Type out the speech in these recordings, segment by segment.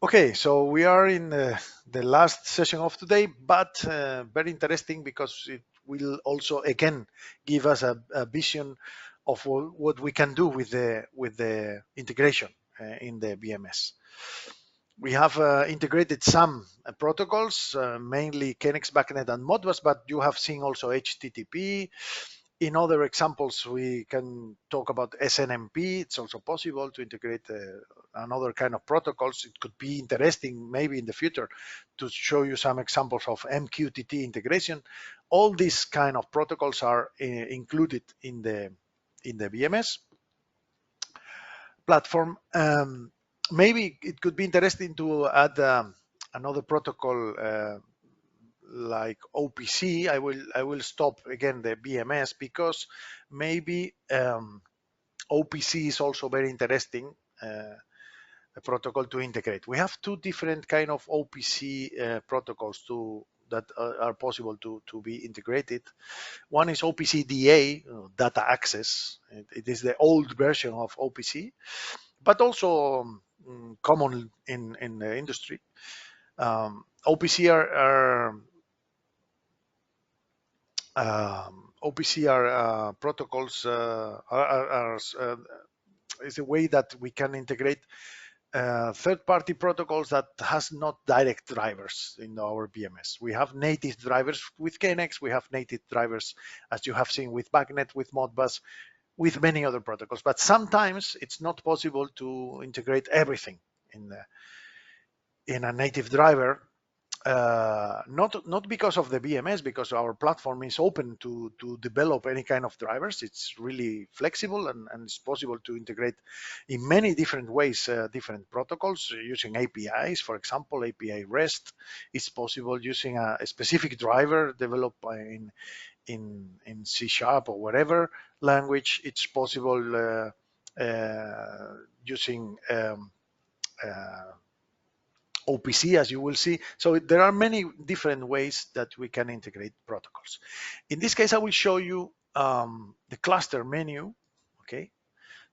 Okay, so we are in the last session of today, but very interesting because it will also again give us a vision of what we can do with the integration in the BMS. We have integrated some protocols, mainly KNX, BACnet, and Modbus, but you have seen also HTTP. In other examples, we can talk about SNMP. It's also possible to integrate another kind of protocols. It could be interesting maybe in the future to show you some examples of MQTT integration. All these kind of protocols are included in the BMS platform. Maybe it could be interesting to add another protocol like OPC. I will stop again the BMS because maybe OPC is also very interesting a protocol to integrate. We have two different kind of OPC protocols that are possible to be integrated. One is OPC DA, data access. It is the old version of OPC, but also common in the industry. OPC are protocols is a way that we can integrate third-party protocols that has not direct drivers in our BMS. We have native drivers with KNX. We have native drivers, as you have seen, with BACnet, with Modbus, with many other protocols. But sometimes it's not possible to integrate everything in a native driver. Not because of the BMS, because our platform is open to develop any kind of drivers. It's really flexible and it's possible to integrate in many different ways, different protocols using APIs. For example, API REST. It's possible using a specific driver developed in C# or whatever language. It's possible using OPC, as you will see. So there are many different ways that we can integrate protocols. In this case, I will show you the cluster menu. Okay,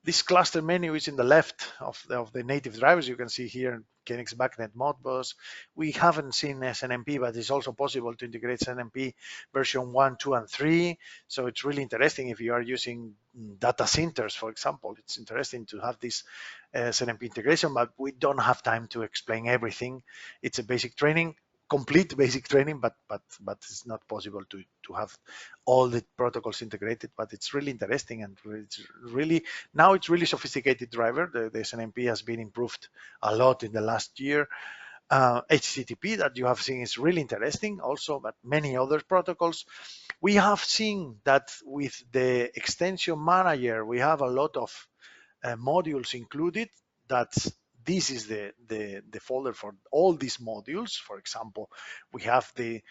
this cluster menu is in the left of the native drivers. You can see here KNX, BACnet, Modbus. We haven't seen SNMP, but it's also possible to integrate SNMP version 1, 2, and 3. So it's really interesting if you are using data centers, for example. It's interesting to have this SNMP integration, but we don't have time to explain everything. It's a basic training, complete basic training, but it's not possible to have all the protocols integrated. But it's really interesting, and it's really now it's really sophisticated driver. The SNMP has been improved a lot in the last year. HTTP that you have seen is really interesting also, but many other protocols. We have seen that with the extension manager, we have a lot of modules included. This is the folder for all these modules. For example, we have the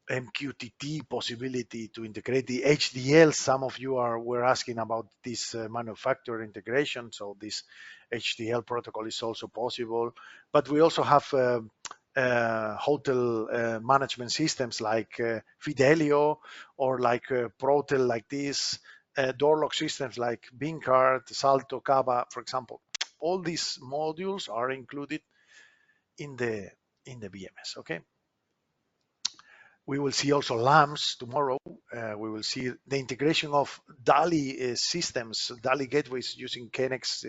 MQTT possibility to integrate the HDL. Some of you were asking about this manufacturer integration, so this HDL protocol is also possible. But we also have hotel management systems like Fidelio or like Protel, like this, door lock systems like Beancard, Salto, Cava, for example. All these modules are included in the BMS. Okay. We will see also LAMPs tomorrow. We will see the integration of DALI systems, DALI gateways using KNX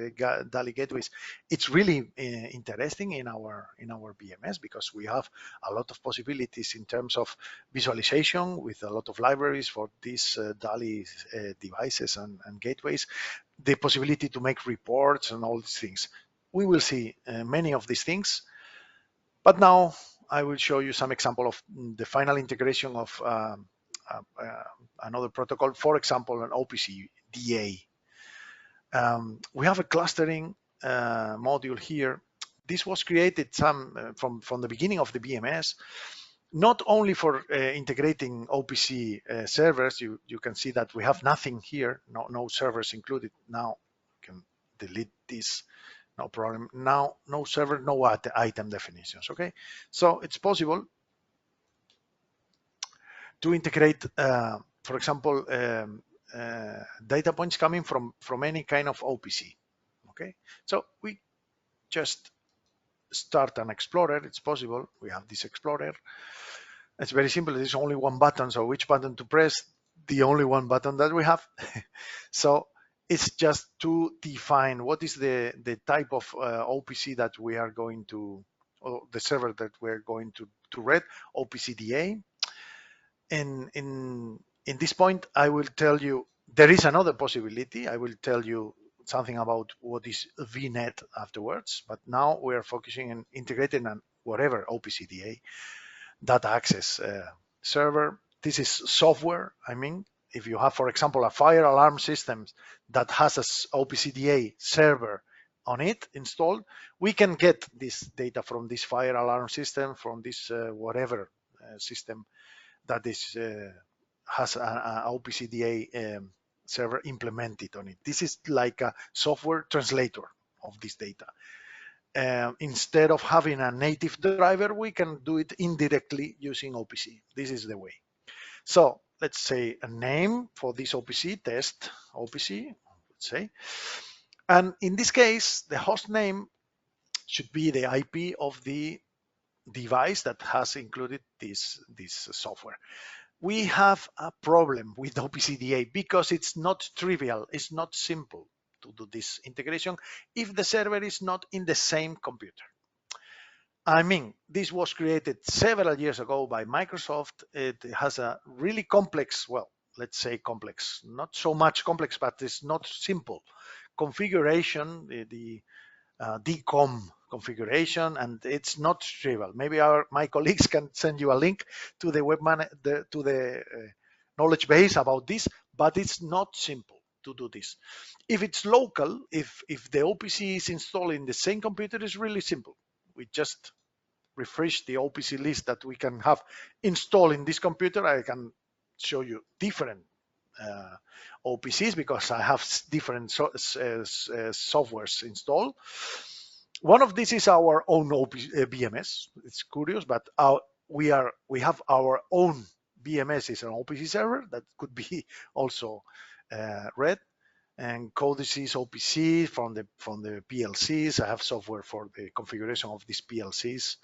DALI gateways. It's really interesting in our BMS because we have a lot of possibilities in terms of visualization with a lot of libraries for these DALI devices and gateways. The possibility to make reports and all these things. We will see many of these things. But now I will show you some example of the final integration of another protocol, for example, an OPC DA. We have a clustering module here. This was created from the beginning of the BMS, not only for integrating OPC servers. You can see that we have nothing here, no servers included. Now you can delete this. No problem. Now, no server, no item definitions. Okay, so it's possible to integrate, for example, data points coming from any kind of OPC. Okay, so we just start an explorer, it's possible. We have this explorer. It's very simple. There's only one button. So which button to press? The only one button that we have. So it's just to define what is the type of OPC that we are going to, or the server that we're going to read, OPCDA. In this point, I will tell you there is another possibility. I will tell you something about what is VNet afterwards, but now we're focusing on integrating an whatever OPCDA data access server. This is software. I mean, if you have, for example, a fire alarm system that has a OPCDA server on it installed, we can get this data from this fire alarm system, from this whatever system that is has a OPCDA server implemented on it. This is like a software translator of this data. Instead of having a native driver, we can do it indirectly using OPC. This is the way. So let's say a name for this OPC, test OPC, let's say. And in this case, the host name should be the IP of the device that has included this software. We have a problem with OPCDA because it's not trivial, it's not simple to do this integration if the server is not in the same computer. I mean, this was created several years ago by Microsoft. It has a really complex, well, let's say complex, not so much complex, but it's not simple configuration, the DCOM configuration, and it's not trivial. Maybe my colleagues can send you a link to the knowledge base about this, but it's not simple to do this. If it's local, if the OPC is installed in the same computer, it's really simple. We just refresh the OPC list that we can have installed in this computer. I can show you different OPCs because I have different softwares installed. One of these is our own BMS. It's curious, but we have our own BMS is an OPC server that could be also read, and codices OPC from the PLCs. I have software for the configuration of these PLCs.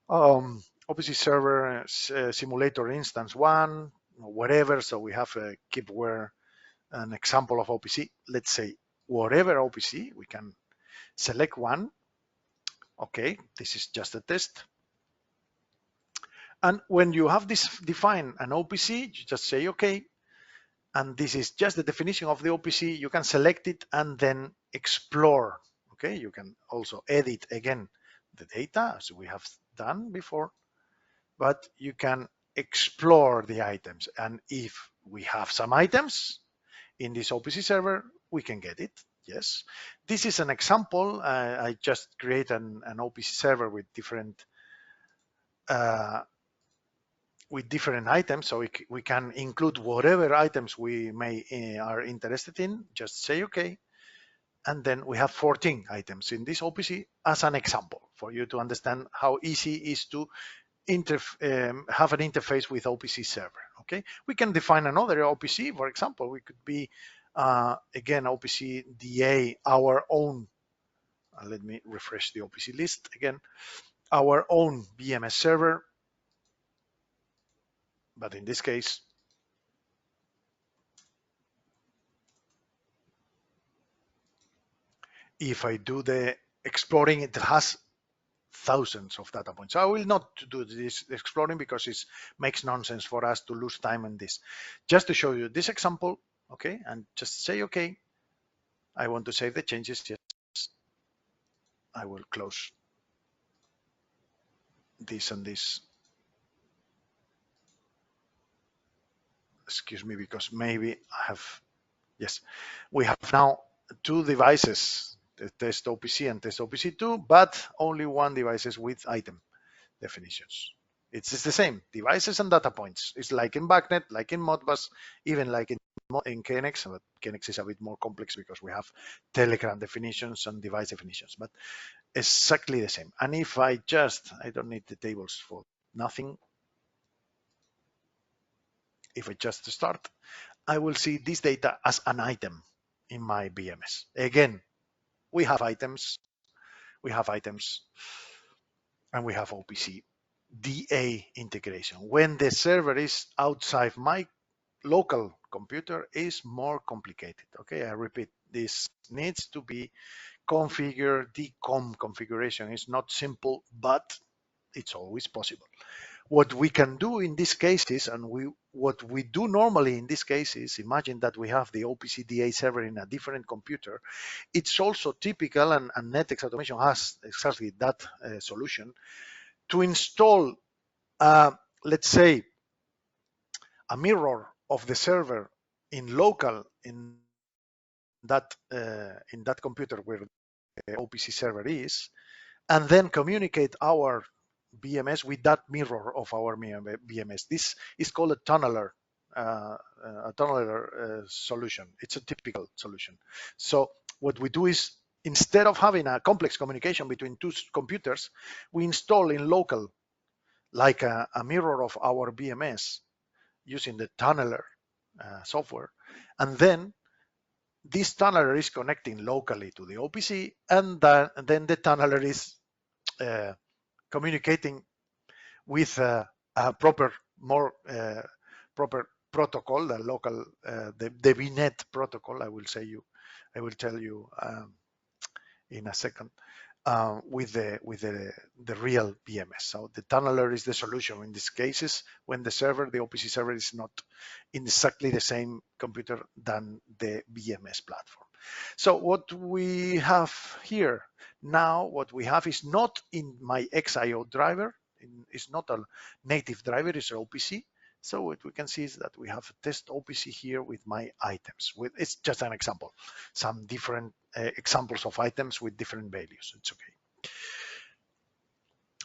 OPC server simulator instance one, whatever. So we have a keepware, an example of OPC. Let's say whatever OPC, we can select one. Okay, this is just a test. And when you have this defined an OPC, you just say okay. And this is just the definition of the OPC. You can select it and then explore. Okay, you can also edit again the data as we have done before, but you can explore the items. And if we have some items in this OPC server, we can get it. Yes, this is an example. I just create an OPC server with different items, so we can include whatever items we are interested in. Just say okay, and then we have 14 items in this OPC as an example for you to understand how easy it is to have an interface with OPC server. Okay, we can define another OPC. For example, we could be again OPC DA, our own. Let me refresh the OPC list again. Our own BMS server, but in this case, if I do the exploring, it has thousands of data points. So I will not do this exploring because it makes nonsense for us to lose time on this. Just to show you this example, okay, and just say okay. I want to save the changes. Yes, I will close this and this. Excuse me, because maybe I have, yes, we have now two devices, the test OPC and test OPC2, but only one devices with item definitions. It's the same, devices and data points. It's like in BACnet, like in Modbus, even like in KNX, but KNX is a bit more complex because we have Telegram definitions and device definitions, but exactly the same. And if I don't need the tables for nothing. If I just start, I will see this data as an item in my BMS. Again, we have items. and we have OPC DA integration. When the server is outside my local computer, is more complicated. Okay, I repeat, this needs to be configured. The COM configuration is not simple, but it's always possible. What we can do in these cases, and what we do normally in these cases, imagine that we have the OPC DA server in a different computer. It's also typical, and NETx automation has exactly that solution, to install, let's say, a mirror of the server in local in that computer where the OPC server is, and then communicate our BMS with that mirror of our BMS. This is called a tunneler solution. It's a typical solution. So what we do is, instead of having a complex communication between two computers, we install in local, like a mirror of our BMS using the tunneler software, and then this tunneler is connecting locally to the OPC, and then the tunneler is communicating with a proper, more proper protocol, the local, the BNet protocol. I will tell you in a second. With the real BMS. So the tunneler is the solution in these cases when the OPC server is not in exactly the same computer than the BMS platform. So what we have here now, what we have is not in my XIO driver. It's not a native driver, it's an OPC. So what we can see is that we have a test OPC here with my items. It's just an example, some different examples of items with different values. It's okay.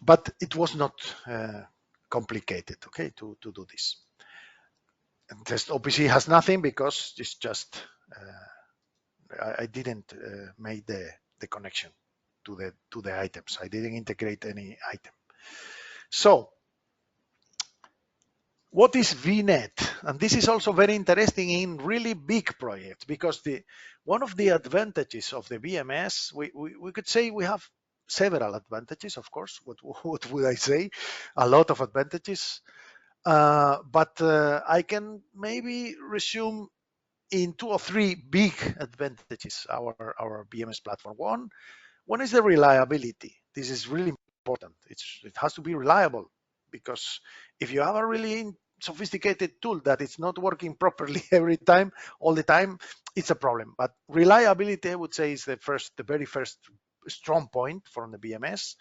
But it was not complicated, okay, to do this. And test OPC has nothing because it's just, I didn't make the connection to the items. I didn't integrate any item. So what is VNet? And this is also very interesting in really big projects, because one of the advantages of the BMS, we could say we have several advantages, of course. What would I say? A lot of advantages. But I can maybe resume in 2 or 3 big advantages our BMS platform. One is the reliability. This is really important. It has to be reliable, because if you have a really sophisticated tool that it's not working properly every time, all the time, it's a problem. But reliability, I would say, is the very first strong point from the BMS.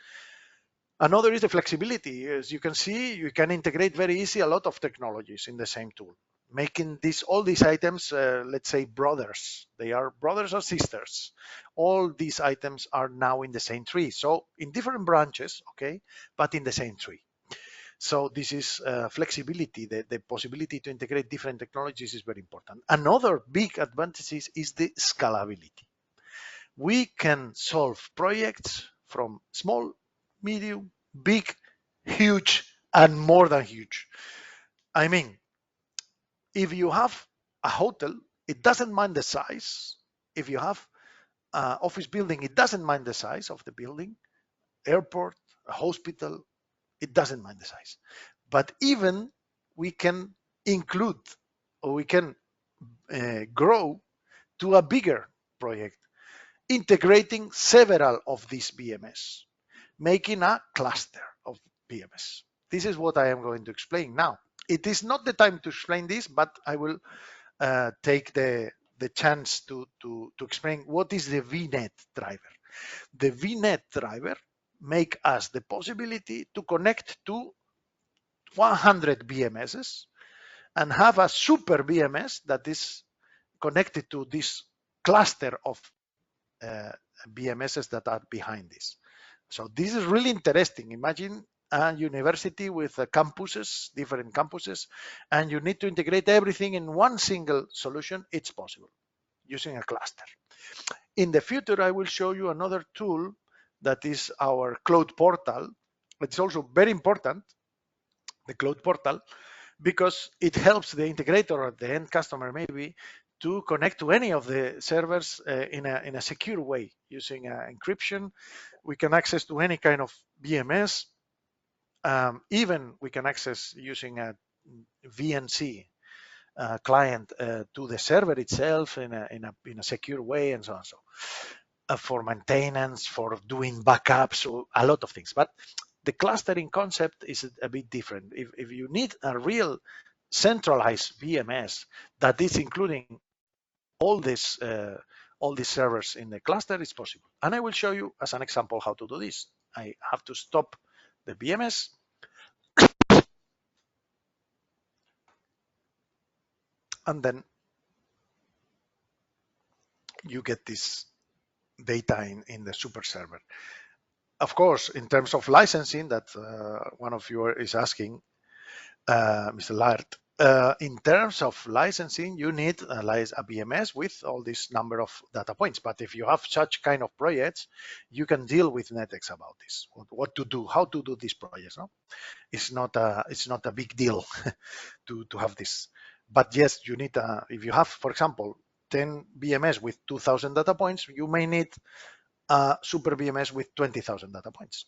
Another is the flexibility. As you can see, you can integrate very easy a lot of technologies in the same tool, making all these items, let's say, brothers. They are brothers or sisters. All these items are now in the same tree. So in different branches, okay, but in the same tree. So this is flexibility. The possibility to integrate different technologies is very important. Another big advantage is the scalability. We can solve projects from small, medium, big, huge, and more than huge. I mean, if you have a hotel, it doesn't mind the size. If you have an office building, it doesn't mind the size of the building. Airport, a hospital, it doesn't mind the size. But even we can include, or we can grow to a bigger project, integrating several of these BMS, making a cluster of BMS. This is what I am going to explain now. It is not the time to explain this, but I will take the chance to explain what is the VNet driver. The VNet driver make us the possibility to connect to 100 BMSs and have a super BMS that is connected to this cluster of BMSs that are behind this. So this is really interesting. Imagine a university with campuses, different campuses, and you need to integrate everything in one single solution. It's possible using a cluster. In the future, I will show you another tool that is our cloud portal. It's also very important, the cloud portal, because it helps the integrator or the end customer maybe to connect to any of the servers in a secure way using encryption. We can access to any kind of BMS Even we can access using a VNC client to the server itself in a secure way, and so on. So for maintenance, for doing backups, so a lot of things. But the clustering concept is a bit different. If you need a real centralized BMS that is including all this all these servers in the cluster, it's possible. And I will show you as an example how to do this. I have to stop the BMS, and then you get this data in the super server. Of course, in terms of licensing, that one of you is asking, Mr. Lart, in terms of licensing, you need a BMS with all this number of data points. But if you have such kind of projects, you can deal with NETx about this, what to do, how to do these projects. No, it's not a big deal to have this. But yes, you need if you have, for example, 10 BMS with 2,000 data points, you may need a super BMS with 20,000 data points.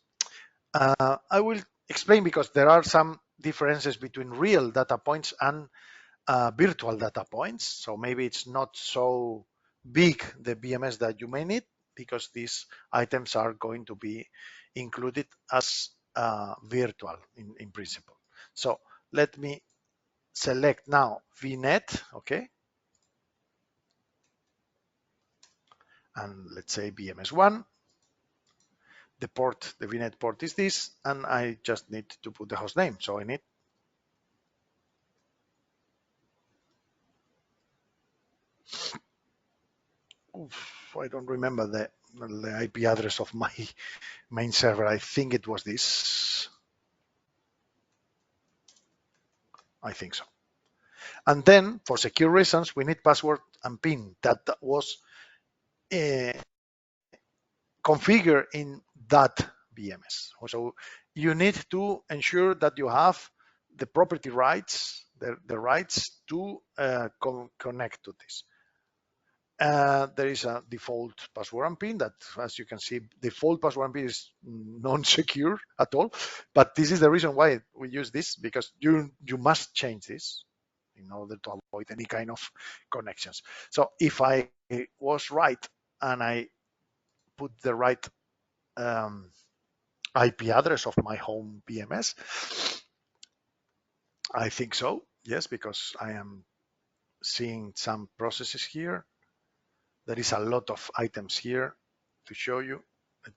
I will explain because there are some differences between real data points and virtual data points. So maybe it's not so big, the BMS that you may need, because these items are going to be included as virtual in principle. So let me select now VNet, okay? And let's say BMS1. The port, the VNet port is this, and I just need to put the host name. So I need I don't remember the IP address of my main server. I think it was this. I think so. And then for secure reasons, we need password and PIN that was configured in that BMS. So you need to ensure that you have the property rights, the rights to connect to this. There is a default password and PIN that, as you can see, default password and PIN is non-secure at all. But this is the reason why we use this, because you must change this in order to avoid any kind of connections. So if I was right and I put the right IP address of my home BMS, I think so, yes, because I am seeing some processes here. There is a lot of items here to show you,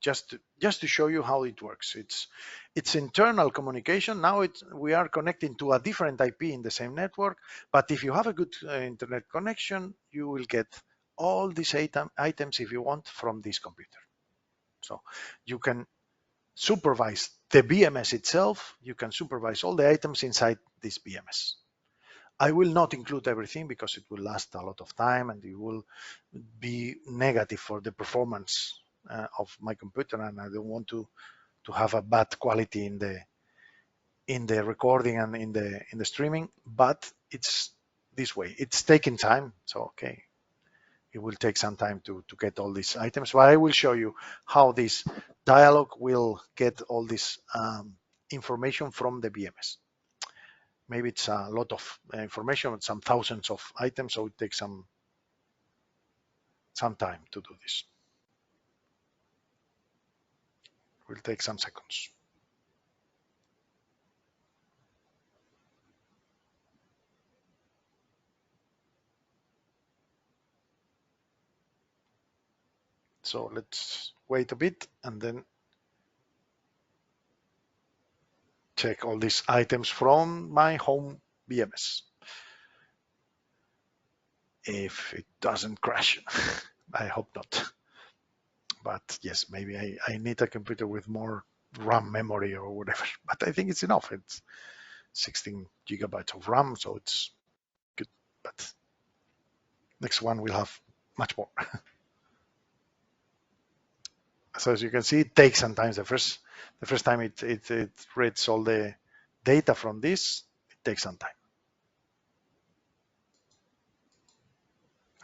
just to show you how it works. It's internal communication. Now we are connecting to a different IP in the same network, but if you have a good internet connection, you will get all these items, if you want, from this computer. So you can supervise the BMS itself. You can supervise all the items inside this BMS. I will not include everything because it will last a lot of time and it will be negative for the performance of my computer, and I don't want to have a bad quality in the recording and in the streaming. But it's this way. It's taking time, so okay, it will take some time to get all these items. But I will show you how this dialog will get all this information from the BMS. Maybe it's a lot of information, some thousands of items, so it takes some time to do this. It will take some seconds. So let's wait a bit and then check all these items from my home BMS. If it doesn't crash, I hope not. But yes, maybe I need a computer with more RAM memory or whatever, but I think it's enough. It's 16 gigabytes of RAM, so it's good. But next one will have much more. So as you can see, it takes sometimes the first time it reads all the data from this, it takes some time.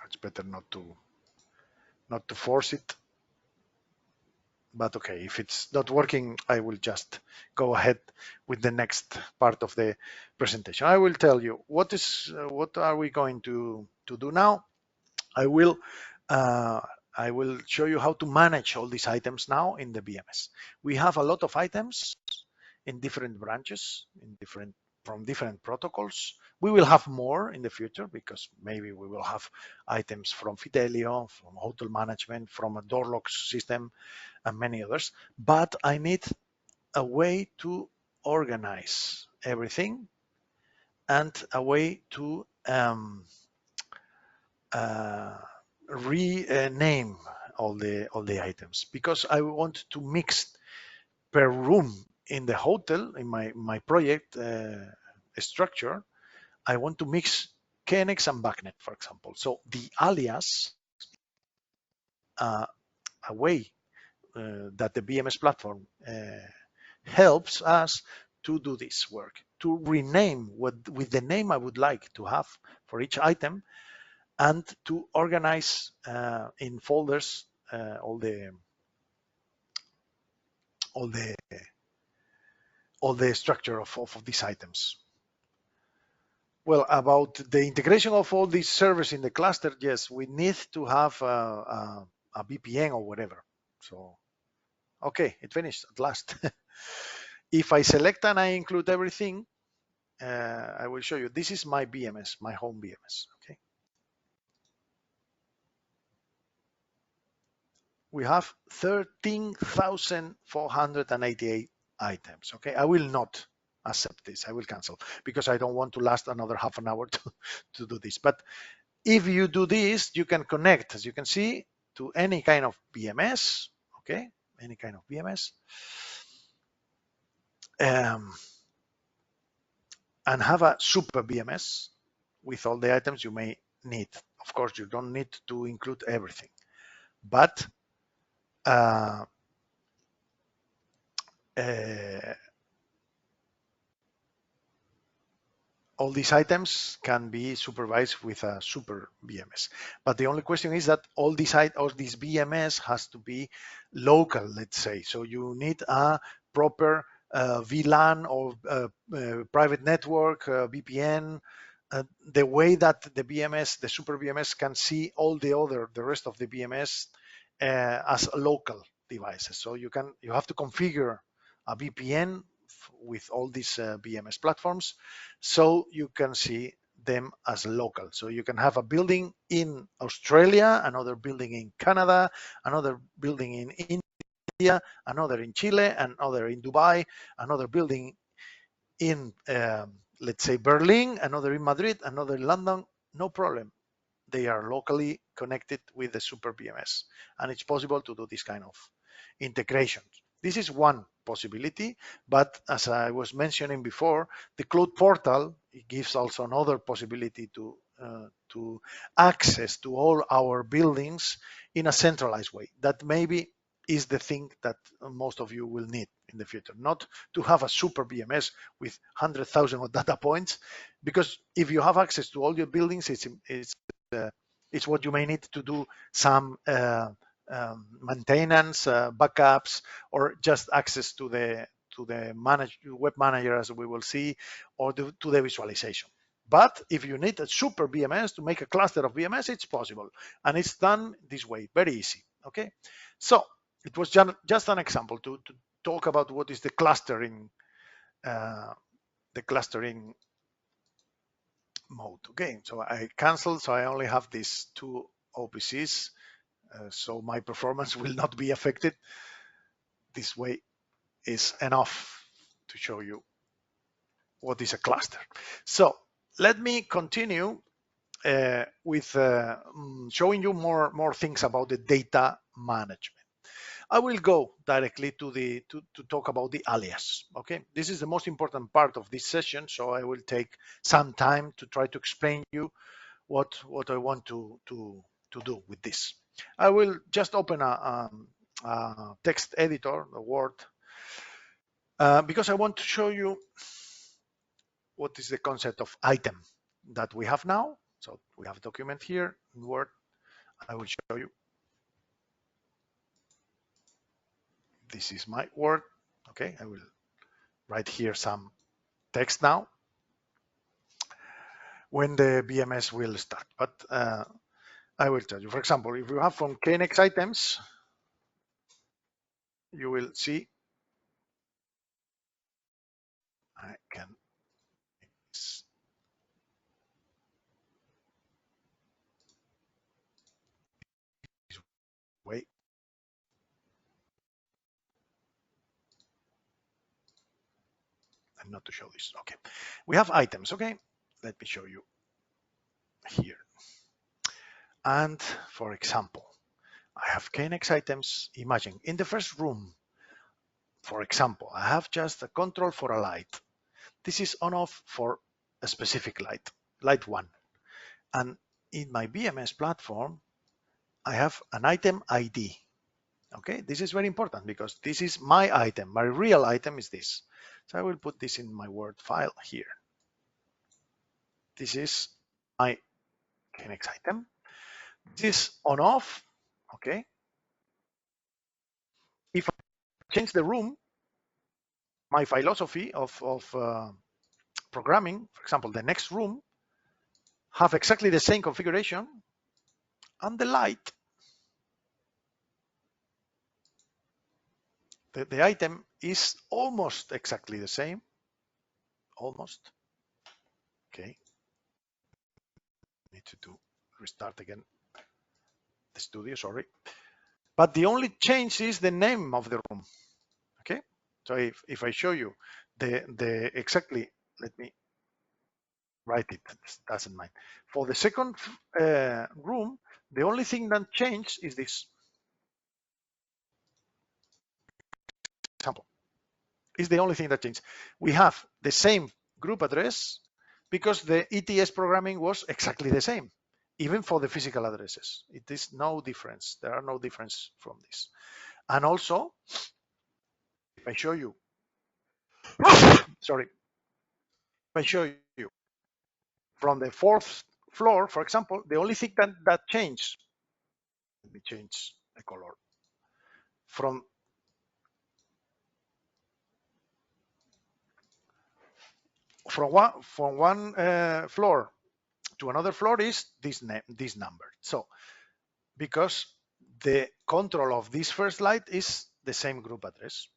It's better not to force it. But okay, if it's not working, I will just go ahead with the next part of the presentation. I will tell you what are we going to do now. I will uh, I will show you how to manage all these items now in the BMS. We have a lot of items in different branches, from different protocols. We will have more in the future because maybe we will have items from Fidelio, from hotel management, from a door lock system, and many others. But I need a way to organize everything and a way to uh, rename all the items, because I want to mix per room in the hotel in my project structure. I want to mix KNX and BACnet, for example. So the Alias, uh, a way that the BMS platform helps us to do this work, to rename with the name I would like to have for each item, and to organize in folders all the all the all the structure of these items. Well, about the integration of all these servers in the cluster, yes, we need to have a VPN or whatever. So, okay, it finished at last. If I select and I include everything, I will show you. This is my BMS, my home BMS. Okay, we have 13,488 items. Okay, I will not accept this. I will cancel because I don't want to last another half an hour to do this. But if you do this, you can connect, as you can see, to any kind of BMS. Okay, any kind of BMS. And have a super BMS with all the items you may need. Of course, you don't need to include everything, but uh, uh, all these items can be supervised with a super BMS. But the only question is that all these BMS has to be local, let's say. So you need a proper VLAN or private network, VPN, the way that the BMS, the super BMS, can see all the rest of the BMS as local devices. So you have to configure a VPN with all these BMS platforms, so you can see them as local. So you can have a building in Australia, another building in Canada, another building in India, another in Chile, another in Dubai, another building in, let's say, Berlin, another in Madrid, another in London. No problem. They are locally connected with the super BMS, and it's possible to do this kind of integrations. This is one possibility, but as I was mentioning before, the cloud portal gives also another possibility to access to all our buildings in a centralized way. That maybe is the thing that most of you will need in the future, not to have a super BMS with 100,000 of data points, because if you have access to all your buildings, it's what you may need to do some maintenance, backups, or just access to the web manager, as we will see, or to the visualization. But if you need a super BMS to make a cluster of BMS, it's possible, and it's done this way, very easy. Okay, so it was just an example to talk about what is the clustering mode. Okay, so I canceled, so I only have these two OPCs, so my performance will not be affected. This way is enough to show you what is a cluster. So let me continue with showing you more things about the data management. I will go directly to talk about the alias. Okay, this is the most important part of this session, so I will take some time to try to explain you what I want to do with this. I will just open a text editor, the Word, because I want to show you what is the concept of item that we have now. So we have a document here in Word. I will show you. This is my word. Okay, I will write here some text now when the BMS will start. But I will tell you, for example, if you have from KNX items, you will see, I can wait, and not to show this. Okay, we have items. Okay, let me show you here. And for example, I have KNX items. Imagine in the first room, for example, I have just a control for a light. This is on off for a specific light, light one. And in my BMS platform, I have an item ID. Okay, this is very important because this is my item. My real item is this. So I will put this in my Word file here. This is my KNX item. This is on off. Okay. If I change the room, my philosophy of programming, for example, the next room have exactly the same configuration, and the light, the item is almost exactly the same, almost. Okay, need to do restart again the studio, sorry. But the only change is the name of the room. Okay, so if I show you the exactly, let me write it, doesn't mind. For the second room, the only thing that changed is this example. Is the only thing that changed. We have the same group address because the ETS programming was exactly the same, even for the physical addresses. It is no difference. There are no difference from this. And also, if I show you, sorry, if I show you from the fourth floor, for example, the only thing that changed, let me change the color, from one floor to another floor is this number. So because the control of this first light is the same group address.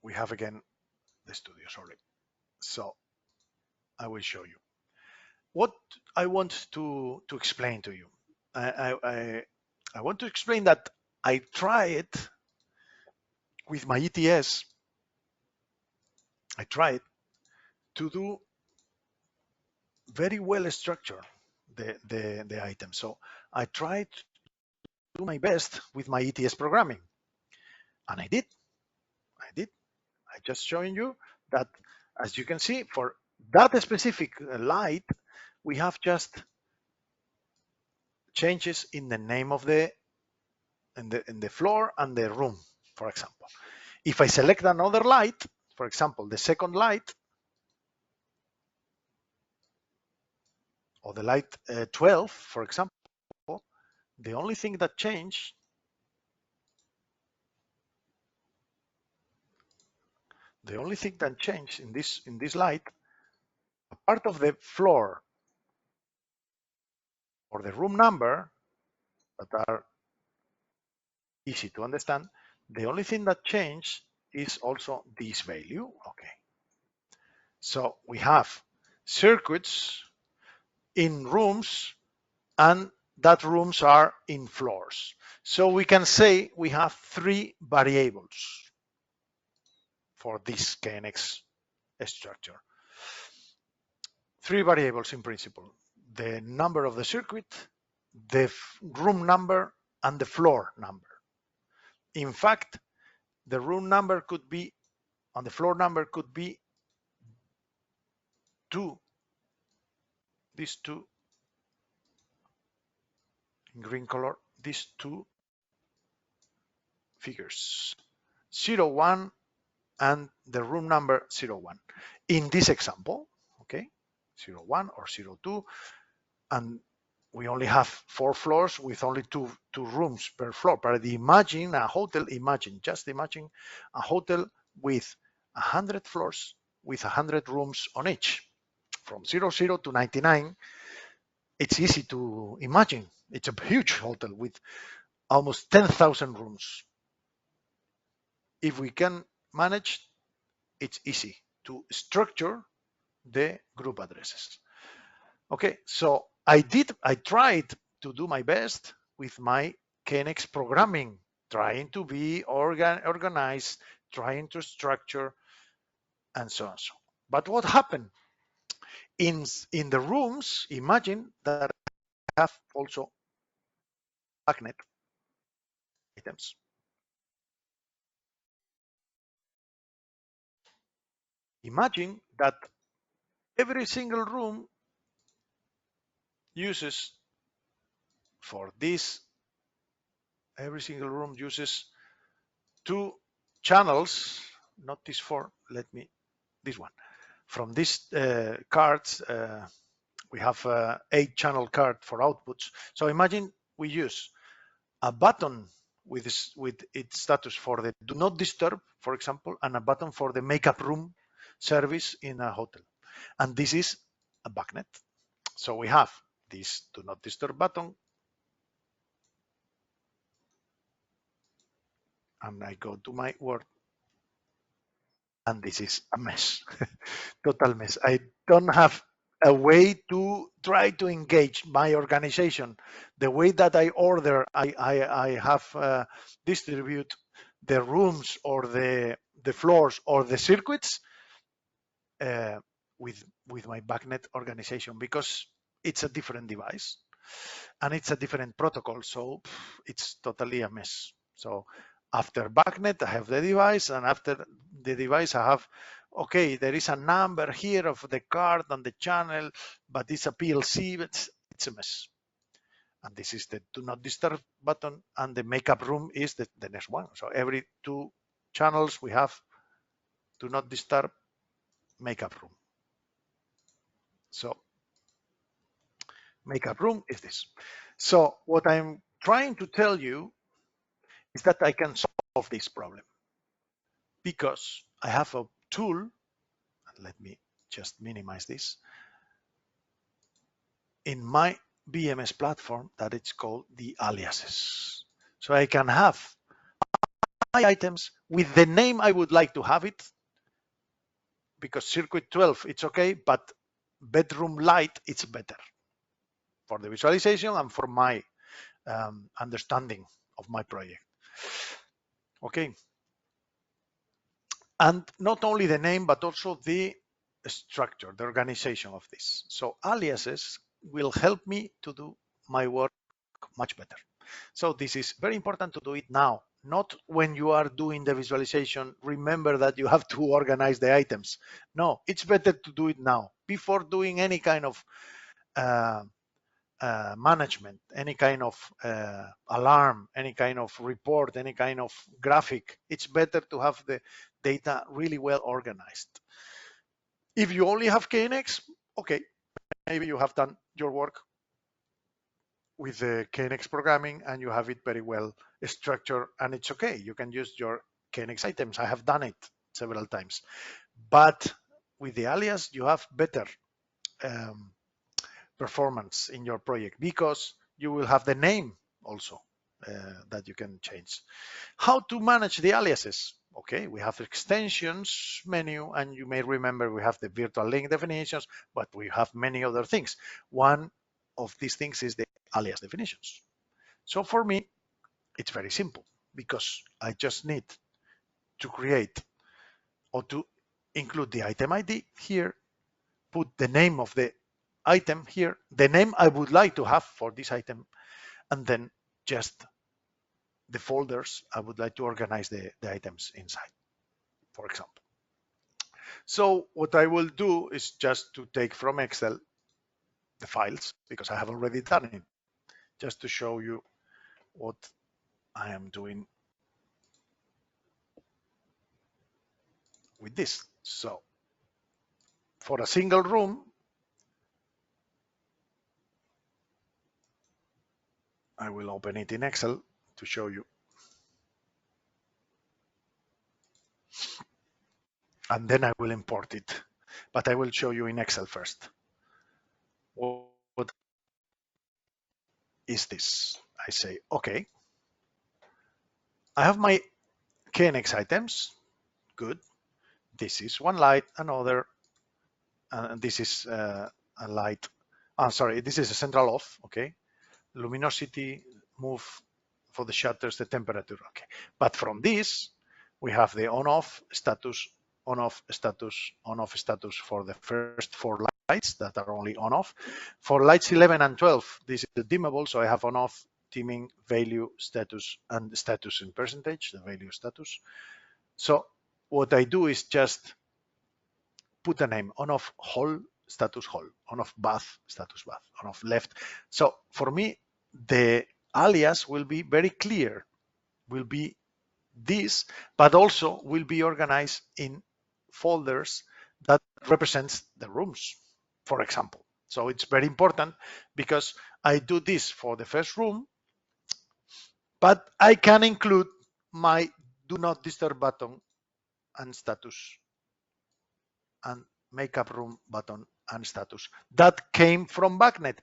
We have again the studio, sorry. So I will show you what I want to explain to you. I want to explain that I tried with my ETS. I tried to do very well structure the item. So I tried to do my best with my ETS programming, and I did. I just showing you that, as you can see, for that specific light, we have just changes in the name of in the floor and the room, for example. If I select another light, for example, the second light, or the light 12, for example, the only thing that changed, in this light, a part of the floor or the room number that are easy to understand, the only thing that changed is also this value. Okay. So we have circuits in rooms, and that rooms are in floors. So we can say we have three variables for this KNX structure. Three variables in principle: the number of the circuit, the room number, and the floor number. In fact, the room number could be, and the floor number could be these two in green color, these two figures, 01 and the room number 01. In this example, okay, 01 or 02, and we only have 4 floors with only two rooms per floor. But imagine a hotel, just imagine a hotel with 100 floors with 100 rooms on each. From 00 to 99, it's easy to imagine. It's a huge hotel with almost 10,000 rooms. If we can manage, it's easy to structure the group addresses. Okay, so I tried to do my best with my KNX programming, trying to be organized, trying to structure, and so on. But what happened? In the rooms, imagine that I have also BACnet items. Imagine that every single room uses for this, every single room uses 2 channels, not this 4, this one. From these cards, we have 8 channel card for outputs. So imagine we use a button with its status for the do not disturb, for example, and a button for the makeup room service in a hotel. And this is a BACnet. So we have this do not disturb button. And I go to my Word. And this is a mess, total mess. I don't have a way to try to engage my organization. The way that I order, I have distribute the rooms or the floors or the circuits with my BACnet organization, because it's a different device and it's a different protocol. So it's totally a mess. So after BACnet, I have the device, and after the device, I have, okay, there is a number here of the card and the channel, but it's a PLC, but it's a mess. And this is the do not disturb button, and the makeup room is the next one. So every 2 channels we have do not disturb makeup room. So makeup room is this. So what I'm trying to tell you is that I can solve this problem because I have a tool. Let me just minimize this. In my BMS platform that it's called the aliases. So I can have my items with the name I would like to have it, because circuit 12 it's okay, but bedroom light it's better for the visualization and for my understanding of my project. Okay. And not only the name, but also the structure, the organization of this. So aliases will help me to do my work much better. So this is very important to do it now, not when you are doing the visualization. Remember that you have to organize the items. No, it's better to do it now before doing any kind of management, any kind of alarm, any kind of report, any kind of graphic. It's better to have the data really well organized. If you only have KNX, okay, maybe you have done your work with the KNX programming and you have it very well structured, and it's okay. You can use your KNX items. I have done it several times. But with the alias, you have better performance in your project because you will have the name also that you can change. How to manage the aliases? Okay, we have extensions menu, and you may remember we have the virtual link definitions, but we have many other things. One of these things is the alias definitions. So for me, it's very simple because I just need to create or to include the item ID here, put the name of the item here, the name I would like to have for this item, and then just the folders I would like to organize the items inside, for example. So what I will do is just to take from Excel the files, because I have already done it, just to show you what I am doing with this. So for a single room, I will open it in Excel to show you. And then I will import it. But I will show you in Excel first. What is this? I say, okay, I have my KNX items. Good. This is one light, another, and this is a light. Sorry, this is a central off. Okay. Luminosity, move for the shutters, the temperature. Okay. But from this, we have the on-off status, on-off status, on-off status for the first 4 lights that are only on-off. For lights 11 and 12, this is the dimmable, so I have on-off, dimming, value, status, and status in percentage, the value status. So what I do is just put a name, on-off hall, status hall, on-off bath, status bath, on-off left. So for me, the alias will be very clear, will be this, but also will be organized in folders that represents the rooms, for example. So it's very important because I do this for the first room, but I can include my do not disturb button and status and makeup room button and status. That came from BACnet.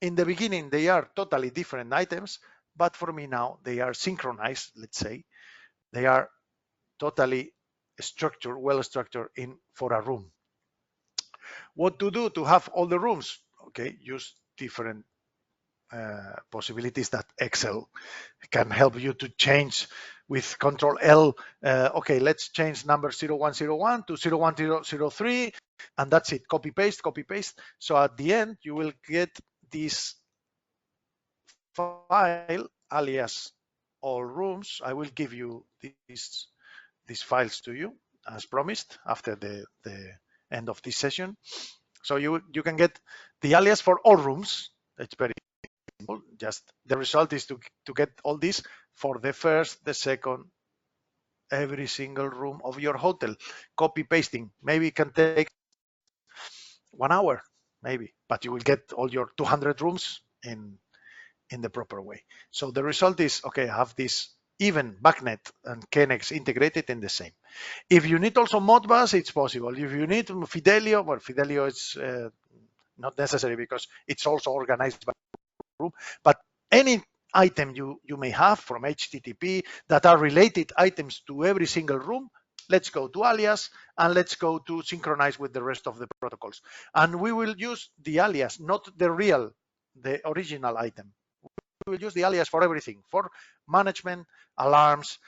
In the beginning, they are totally different items, but for me now, they are synchronized, let's say. They are totally structured, well structured in for a room. What to do to have all the rooms? Okay, use different possibilities that Excel can help you to change with Control L. Okay, let's change number 0101 to 01003, and that's it. Copy paste, copy paste. So at the end, you will get this file, alias all rooms. I will give you these files to you as promised after the end of this session. So you can get the alias for all rooms. It's very simple. Just the result is to get all this for the first, the second, every single room of your hotel. Copy pasting. Maybe it can take 1 hour, maybe, but you will get all your 200 rooms in the proper way. So the result is, okay, I have this even BACnet and KNX integrated in the same. If you need also Modbus, it's possible. If you need Fidelio, well, Fidelio is not necessary because it's also organized by room, but any item you may have from HTTP that are related items to every single room, let's go to alias and let's go to synchronize with the rest of the protocols. And we will use the alias, not the original item. We will use the alias for everything, for management, alarms,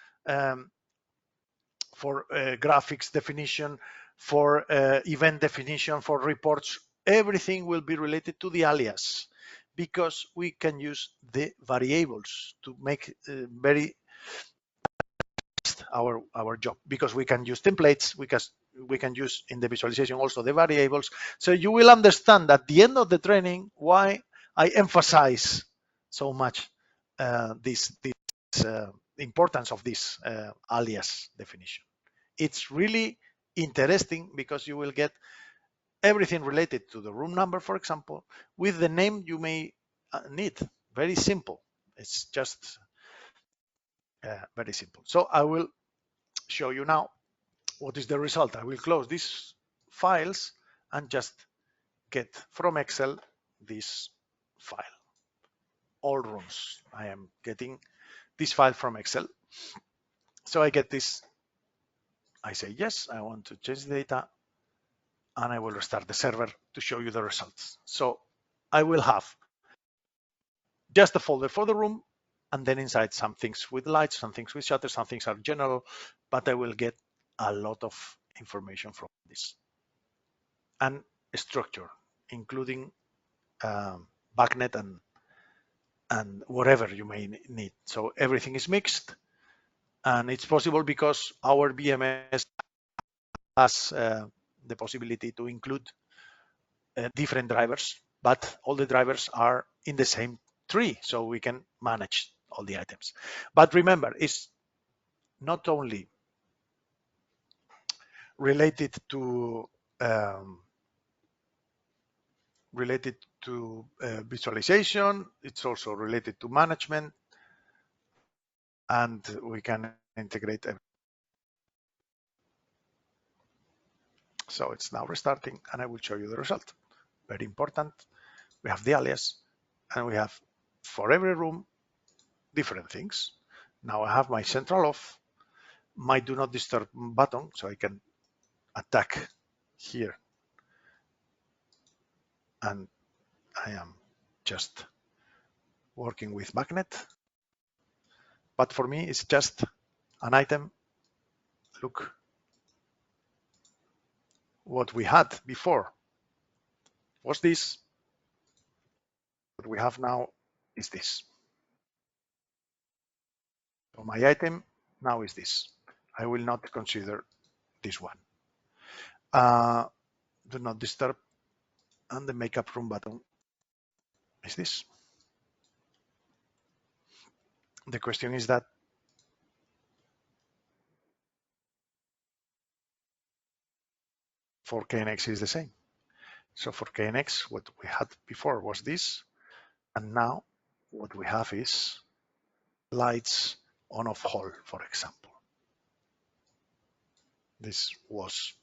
for graphics definition, for event definition, for reports. Everything will be related to the alias because we can use the variables to make very our job, because we can use templates, we can use in the visualization also the variables. So you will understand at the end of the training why I emphasize so much this importance of this alias definition. It's really interesting because you will get everything related to the room number, for example, with the name you may need. Very simple. It's just very simple. So I will show you now what is the result. I will close these files and just get from Excel this file. All rooms. I am getting this file from Excel. So I get this. I say, yes, I want to change the data, and I will restart the server to show you the results. So I will have just a folder for the room, and then inside some things with lights, some things with shutters, some things are general, but I will get a lot of information from this. And structure, including BACnet and whatever you may need. So everything is mixed, and it's possible because our BMS has the possibility to include different drivers, but all the drivers are in the same tree, so we can manage all the items. But remember, it's not only related to related to visualization. It's also related to management, and we can integrate everything. So it's now restarting, and I will show you the result. Very important. We have the alias, and we have for every room different things. Now I have my central off, my do not disturb button, so I can attack here, and I am just working with BACnet. But for me, it's just an item. Look what we had before was this. What we have now is this. So my item now is this. I will not consider this one. Do not disturb, and the makeup room button is this. The question is that for KNX is the same. So for KNX, what we had before was this, and now what we have is lights on off hall, for example. This was.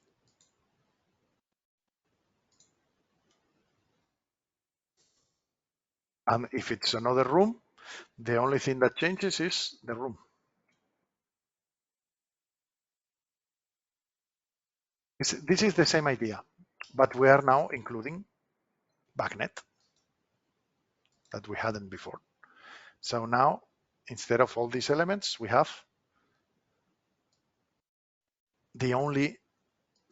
And if it's another room, the only thing that changes is the room. This is the same idea, but we are now including BACnet that we hadn't before. So now, instead of all these elements, we have the only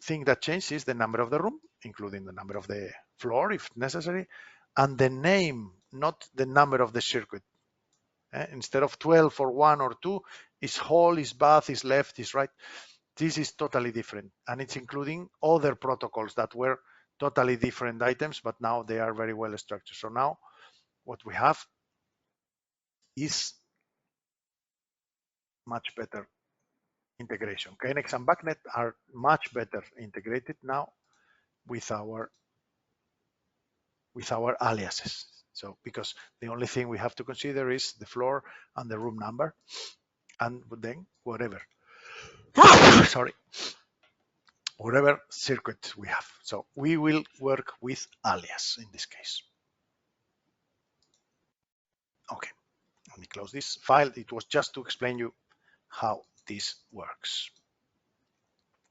thing that changes is the number of the room, including the number of the floor if necessary, and the name, not the number of the circuit. Instead of 12 or 1 or 2, is hall, is bath, is left, is right. This is totally different, and it's including other protocols that were totally different items, but now they are very well structured. So now what we have is much better integration. KNX and BACnet are much better integrated now with our aliases. So because the only thing we have to consider is the floor and the room number, and then whatever sorry, whatever circuit we have. So we will work with alias in this case. Okay, let me close this file. It was just to explain you how this works.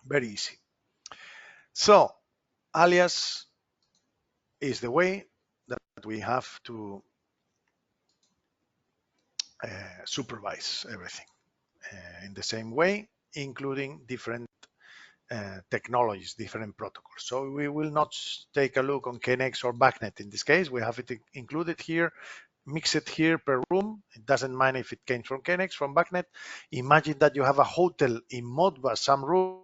Very easy. So alias is the way that we have to supervise everything in the same way, including different technologies, different protocols. So we will not take a look on KNX or BACnet in this case. We have it included here, mix it here per room. It doesn't mind if it came from KNX, from BACnet. Imagine that you have a hotel in Modbus, some room,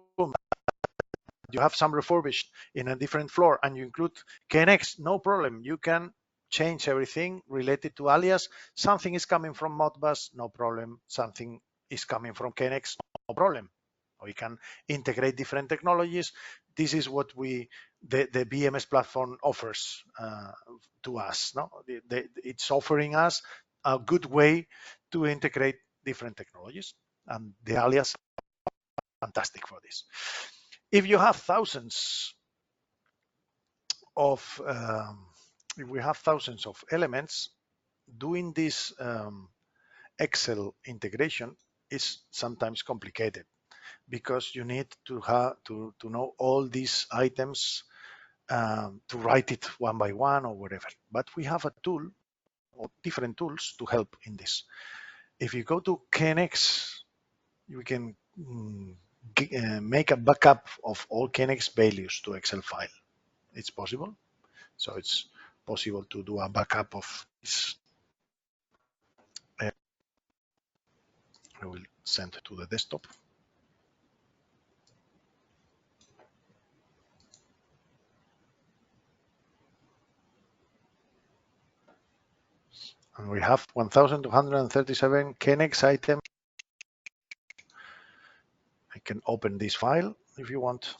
you have some refurbished in a different floor, and you include KNX, no problem. You can change everything related to alias. Something is coming from Modbus, no problem. Something is coming from KNX, no problem. We can integrate different technologies. This is what the BMS platform offers to us. No, it's offering us a good way to integrate different technologies, and the alias are fantastic for this. If you have thousands of if we have thousands of elements, doing this Excel integration is sometimes complicated, because you need to have to know all these items to write it one by one or whatever. But we have a tool or different tools to help in this. If you go to KNX, you can make a backup of all KNX values to Excel file. It's possible. So it's possible to do a backup of this. I will send it to the desktop. And we have 1,237 KNX items. I can open this file if you want.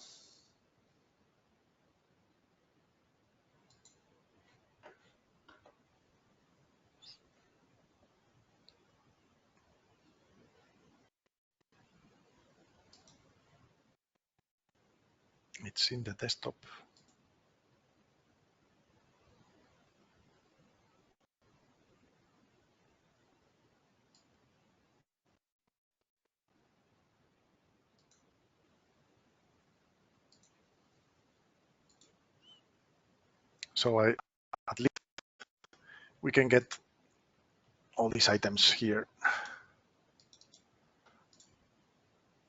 It's in the desktop. So at least we can get all these items here.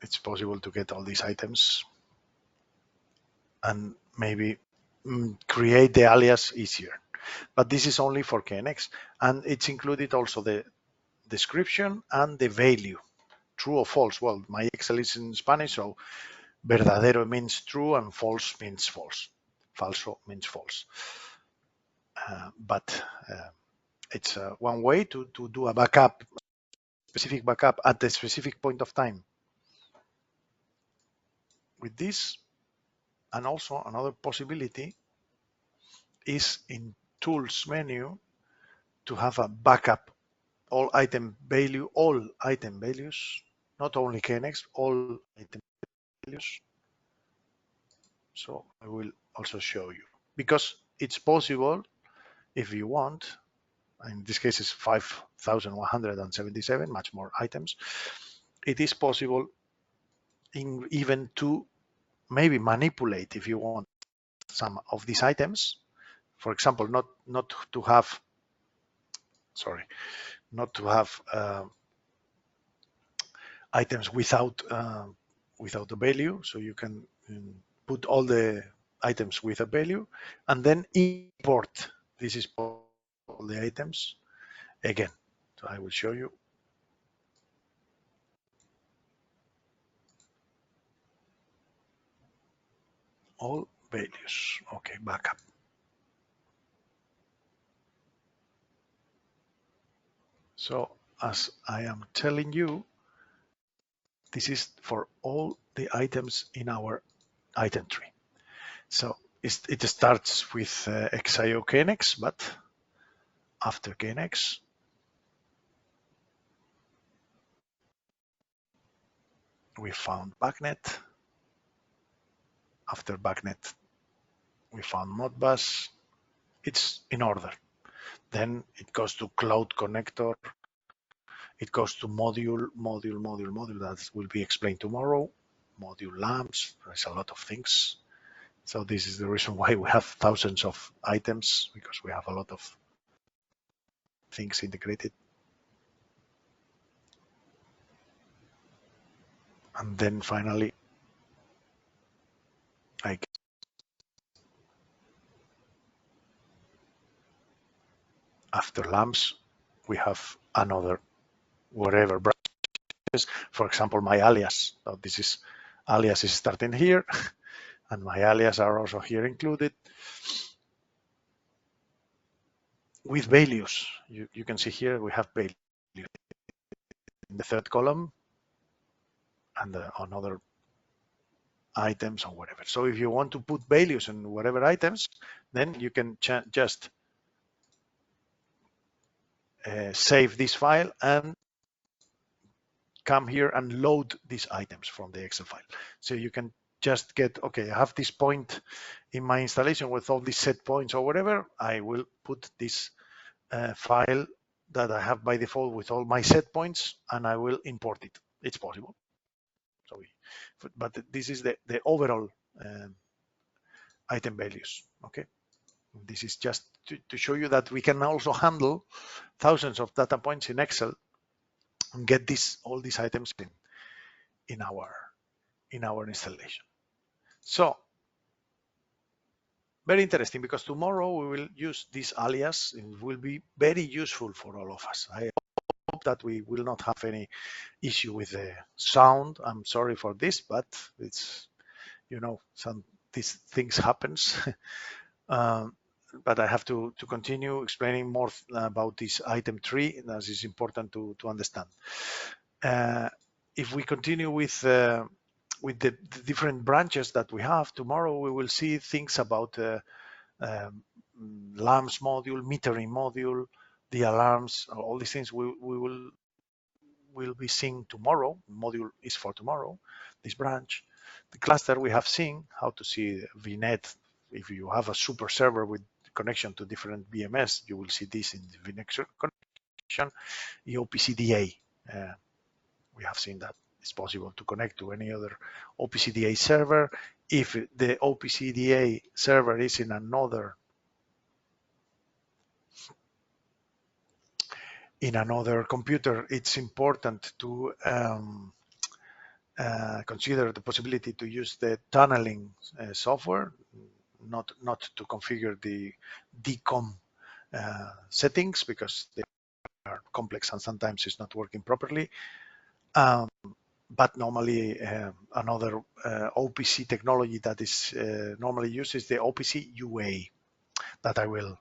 It's possible to get all these items and maybe create the alias easier. But this is only for KNX, and it's included also the description and the value, true or false. Well, my Excel is in Spanish, so verdadero means true and false means false. Falso means false. But it's one way to do a backup, specific backup at a specific point of time with this. And also another possibility is in tools menu to have a backup all item values, not only KNX, all item values. So I will also show you, because it's possible if you want. In this case, it's 5,177, much more items. It is possible even to maybe manipulate, if you want, some of these items. For example, not to have items without the value. So you can put all the items with a value and then import. This is all the items again. So I will show you. All values. Okay, backup. So as I am telling you, this is for all the items in our item tree. So it starts with XIO KNX, but after KNX, we found BACnet. After BACnet, we found Modbus. It's in order. Then it goes to Cloud Connector. It goes to module. That will be explained tomorrow. Module lamps. There's a lot of things. So this is the reason why we have thousands of items, because we have a lot of things integrated. And then finally, after lamps, we have another whatever branches. For example, my alias. So this is alias is starting here, and my alias are also here included with values. You can see here we have values in the third column and another items or whatever. So if you want to put values in whatever items, then you can just save this file and come here and load these items from the Excel file. So you can just get, okay, I have this point in my installation with all these set points or whatever. I will put this file that I have by default with all my set points and I will import it. It's possible. So, but this is the overall item values. Okay. This is just to show you that we can also handle thousands of data points in Excel and get all these items in our installation. So very interesting, because tomorrow we will use this alias. It will be very useful for all of us. I hope that we will not have any issue with the sound. I'm sorry for this, but it's, these things happens. But I have to continue explaining more about this item tree. That is important to understand. If we continue with the different branches that we have, tomorrow we will see things about lamps module, metering module, the alarms, all these things we will be seeing tomorrow. Module is for tomorrow, this branch. the cluster, we have seen how to see VNet. If you have a super server with connection to different BMS, you will see this in the VNet connection. The OPCDA, we have seen that it's possible to connect to any other OPCDA server. If the OPCDA server is in another computer, it's important to consider the possibility to use the tunneling software, not to configure the DCOM settings, because they are complex and sometimes it's not working properly. But normally another OPC technology that is normally used is the OPC UA, that I will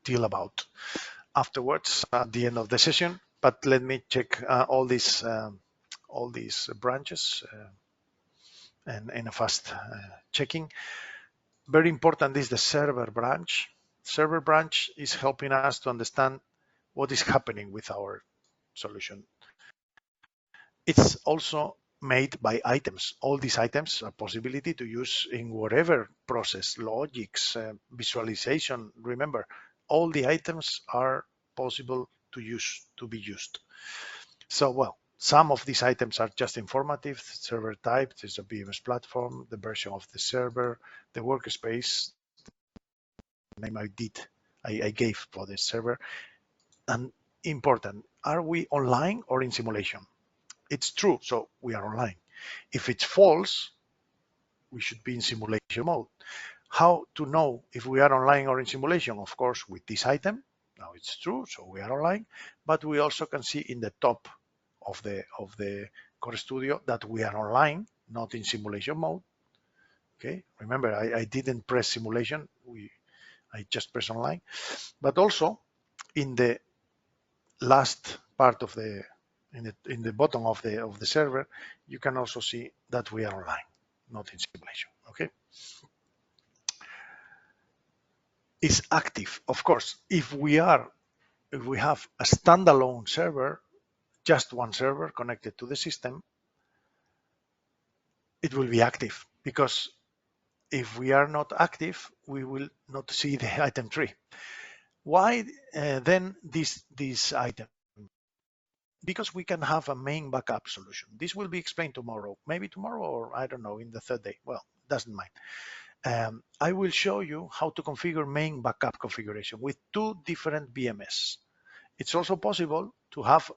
tell about afterwards at the end of the session. But let me check all these branches and in a fast checking. Very important is the server branch. Server branch is helping us to understand what is happening with our solution. It's also made by items. All these items are possibility to use in whatever process, logics, visualization. Remember, all the items are possible to be used. So, well, some of these items are just informative. Server type, there's a BMS platform, the version of the server, the workspace, the name I gave for the server. And important, are we online or in simulation? It's true, so we are online. If it's false, we should be in simulation mode. How to know if we are online or in simulation? Of course, with this item. Now it's true, so we are online, but we also can see in the top of the Core Studio that we are online, not in simulation mode. Okay, remember I didn't press simulation, I just press online. But also in the last part of the in the bottom of the server, you can also see that we are online, not in simulation. Okay, it's active, of course. If we have a standalone server, just one server connected to the system, it will be active, because if we are not active, we will not see the item tree. Why then this item? Because we can have a main backup solution. This will be explained tomorrow, maybe tomorrow, or I don't know, in the third day. Well, doesn't mind. I will show you how to configure main backup configuration with two different BMS. It's also possible to have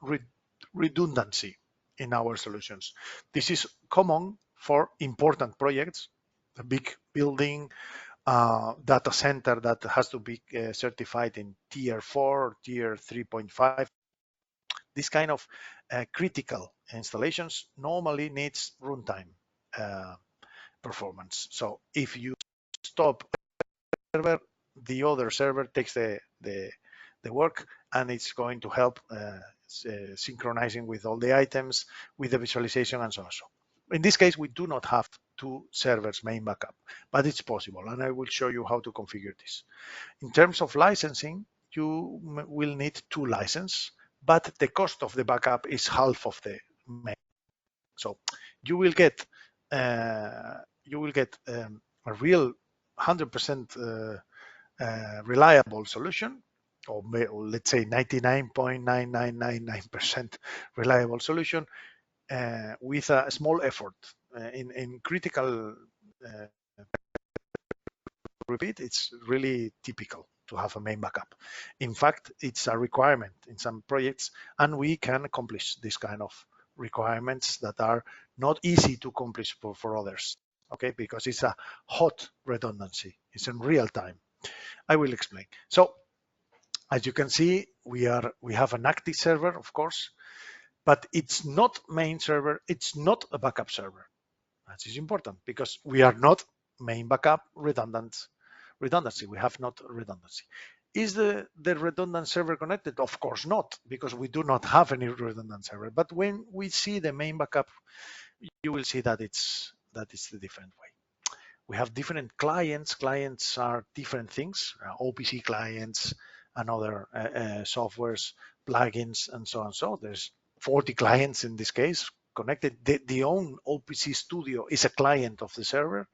redundancy in our solutions. This is common for important projects, a big building, data center that has to be certified in tier 4 or tier 3.5. This kind of critical installations normally needs runtime performance. So if you stop server, the other server takes the work, and it's going to help synchronizing with all the items, with the visualization, and so on. So in this case, we do not have two servers main backup, but it's possible, and I will show you how to configure this. In terms of licensing, you will need two licenses, but the cost of the backup is half of the main. So you will get a real 100% reliable solution, or let's say 99.9999% reliable solution with a small effort. In critical repeat, it's really typical to have a main backup. In fact, it's a requirement in some projects, and we can accomplish this kind of requirements that are not easy to accomplish for others, okay, because it's a hot redundancy. It's in real time. I will explain. So as you can see, we have an active server, of course, but it's not main server, it's not a backup server. That is important, because we are not main backup redundancy. We have not redundancy. Is the redundant server connected? Of course not, because we do not have any redundant server. But when we see the main backup, you will see that it's the different way. We have different clients. Clients are different things, OPC clients and other softwares, plugins, and so on. So there's 40 clients in this case, connected. The own OPC Studio is a client of the server.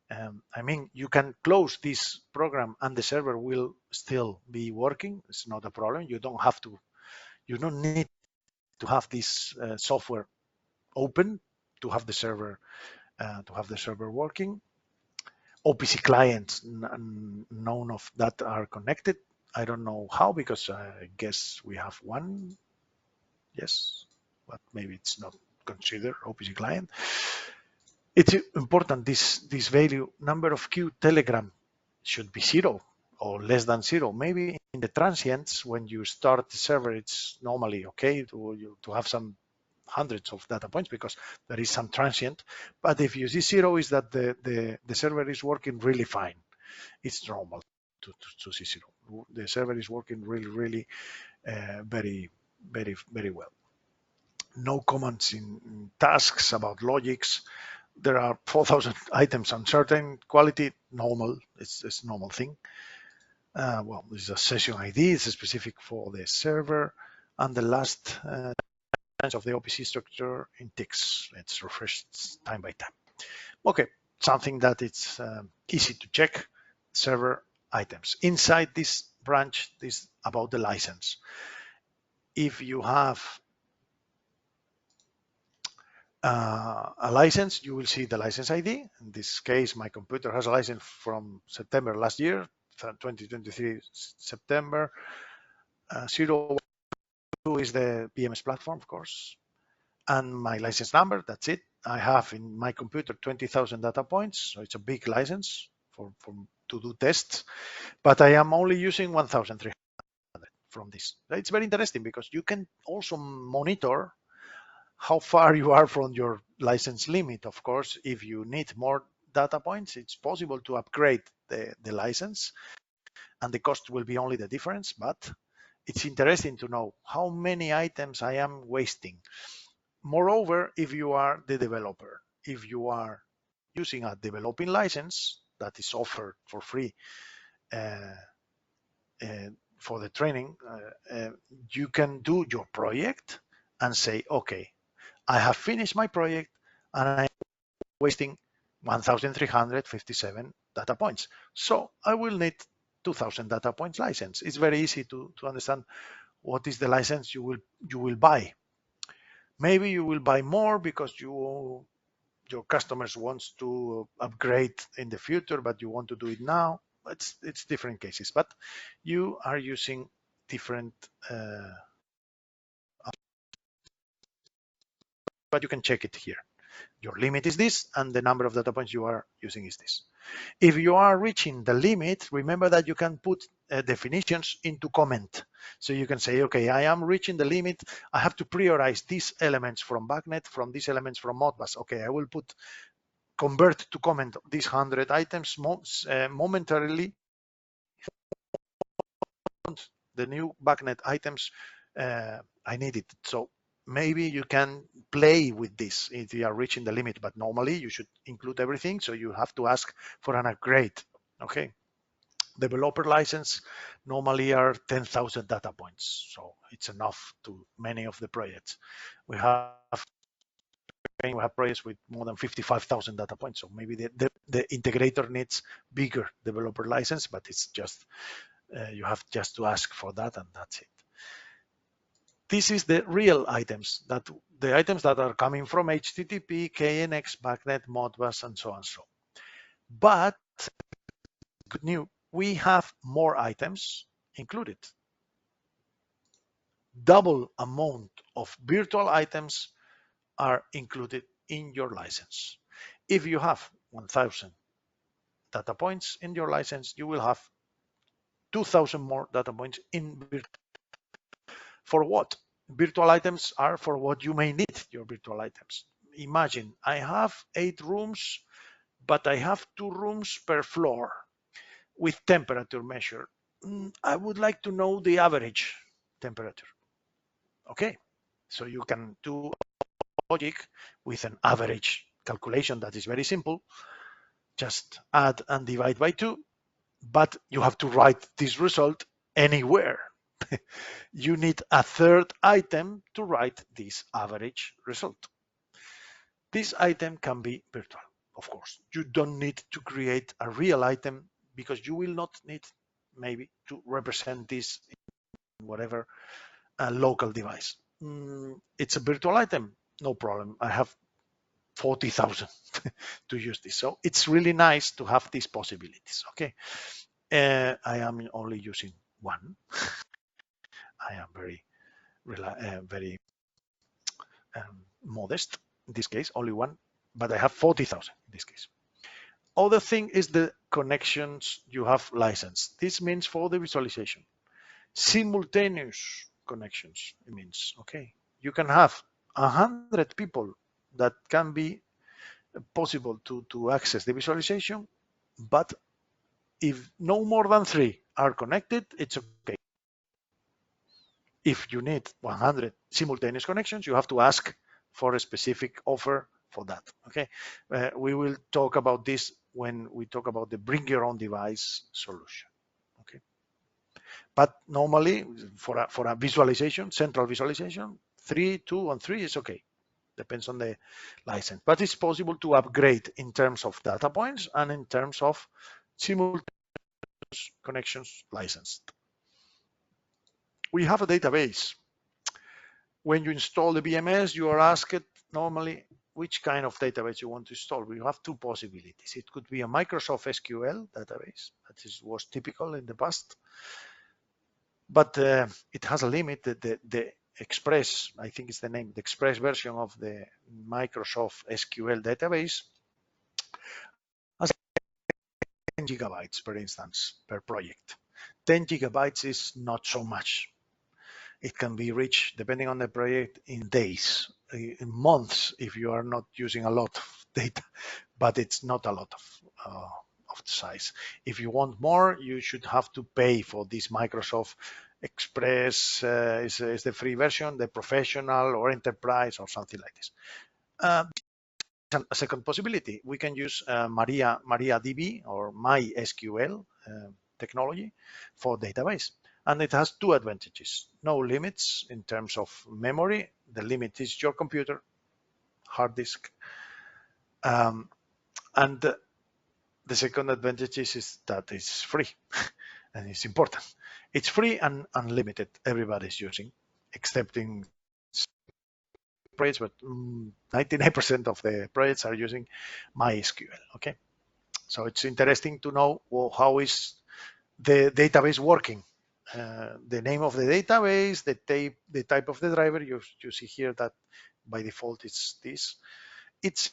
I mean, you can close this program and the server will still be working. It's not a problem. You don't need to have this software open to have the server working. OPC clients, none of that are connected. I don't know how, because I guess we have one. Yes, but maybe it's not considered OPC client. It's important, this value number of queue Telegram should be 0 or less than 0. Maybe in the transients, when you start the server, it's normally okay to have some hundreds of data points because there is some transient. But if you see 0, is that the server is working really fine. It's normal to see 0. The server is working really very well. No comments in tasks about logics. There are 4,000 items on certain quality, normal. It's a normal thing. Well, this is a session ID. It's specific for the server. And the last of the OPC structure in ticks. It's refreshed time by time. Okay, something that it's easy to check. Server items. Inside this branch, this about the license. If you have a license, you will see the license ID. In this case, my computer has a license from September last year, 2023 September. 02 is the BMS platform, of course, and my license number. That's it. I have in my computer 20,000 data points, so it's a big license to do tests, but I am only using 1,300 from this. It's very interesting because you can also monitor how far you are from your license limit. Of course, if you need more data points, it's possible to upgrade the license and the cost will be only the difference, but it's interesting to know how many items I am wasting. Moreover, if you are the developer, if you are using a developing license that is offered for free for the training, you can do your project and say, okay, I have finished my project and I'm wasting 1,357 data points. So I will need 2,000 data points license. It's very easy to understand what is the license you will buy. Maybe you will buy more because your customers wants to upgrade in the future, but you want to do it now. It's different cases, but you are using different. But you can check it here. Your limit is this, and the number of data points you are using is this. If you are reaching the limit, remember that you can put definitions into comment. So you can say, okay, I am reaching the limit. I have to prioritize these elements from BACnet, from these elements from Modbus. Okay, I will convert to comment these 100 items momentarily. The new BACnet items, I need it. So maybe you can play with this if you are reaching the limit, but normally you should include everything. So you have to ask for an upgrade. Okay. Developer license normally are 10,000 data points. So it's enough to many of the projects. We have projects with more than 55,000 data points. So maybe the integrator needs bigger developer license, but it's just, you have just to ask for that and that's it. This is the real items, the items that are coming from HTTP, KNX, BACnet, Modbus, and so on. But good news, we have more items included. Double amount of virtual items are included in your license. If you have 1,000 data points in your license, you will have 2,000 more data points in virtual. For what? Virtual items are for what you may need your virtual items. Imagine I have 8 rooms, but I have 2 rooms per floor with temperature measure. I would like to know the average temperature. Okay, so you can do logic with an average calculation that is very simple. Just add and divide by 2, but you have to write this result anywhere. You need a third item to write this average result. This item can be virtual, of course. You don't need to create a real item because you will not need maybe to represent this in whatever local device. It's a virtual item, no problem. I have 40,000 to use this. So it's really nice to have these possibilities. Okay. I am only using one. I am very modest in this case, only one, but I have 40,000 in this case. Other thing is the connections you have licensed. This means for the visualization. Simultaneous connections, it means, okay, you can have 100 people that can be possible to access the visualization, but if no more than 3 are connected, it's okay. If you need 100 simultaneous connections, you have to ask for a specific offer for that. Okay, we will talk about this when we talk about the bring your own device solution. Okay, but normally for a visualization, central visualization, 3, 2, and 3 is okay. Depends on the license, but it's possible to upgrade in terms of data points and in terms of simultaneous connections licensed. We have a database. When you install the BMS, you are asked normally which kind of database you want to install. We have two possibilities. It could be a Microsoft SQL database, was typical in the past, but it has a limit. The Express, I think it's the name, the Express version of the Microsoft SQL database has 10 gigabytes per instance per project. 10 gigabytes is not so much. It can be reached, depending on the project, in days, in months, if you are not using a lot of data, but it's not a lot of size. If you want more, you should have to pay for this Microsoft Express, is the free version, the professional or enterprise or something like this. A second possibility, we can use MariaDB or MySQL technology for database. And it has two advantages. No limits in terms of memory. The limit is your computer, hard disk. And the second advantage is that it's free. And it's important. It's free and unlimited. Everybody's using, except in projects, but 99% of the projects are using MySQL. Okay. So it's interesting to know, well, how is the database working? The name of the database, the type of the driver. You see here that by default it's this. It's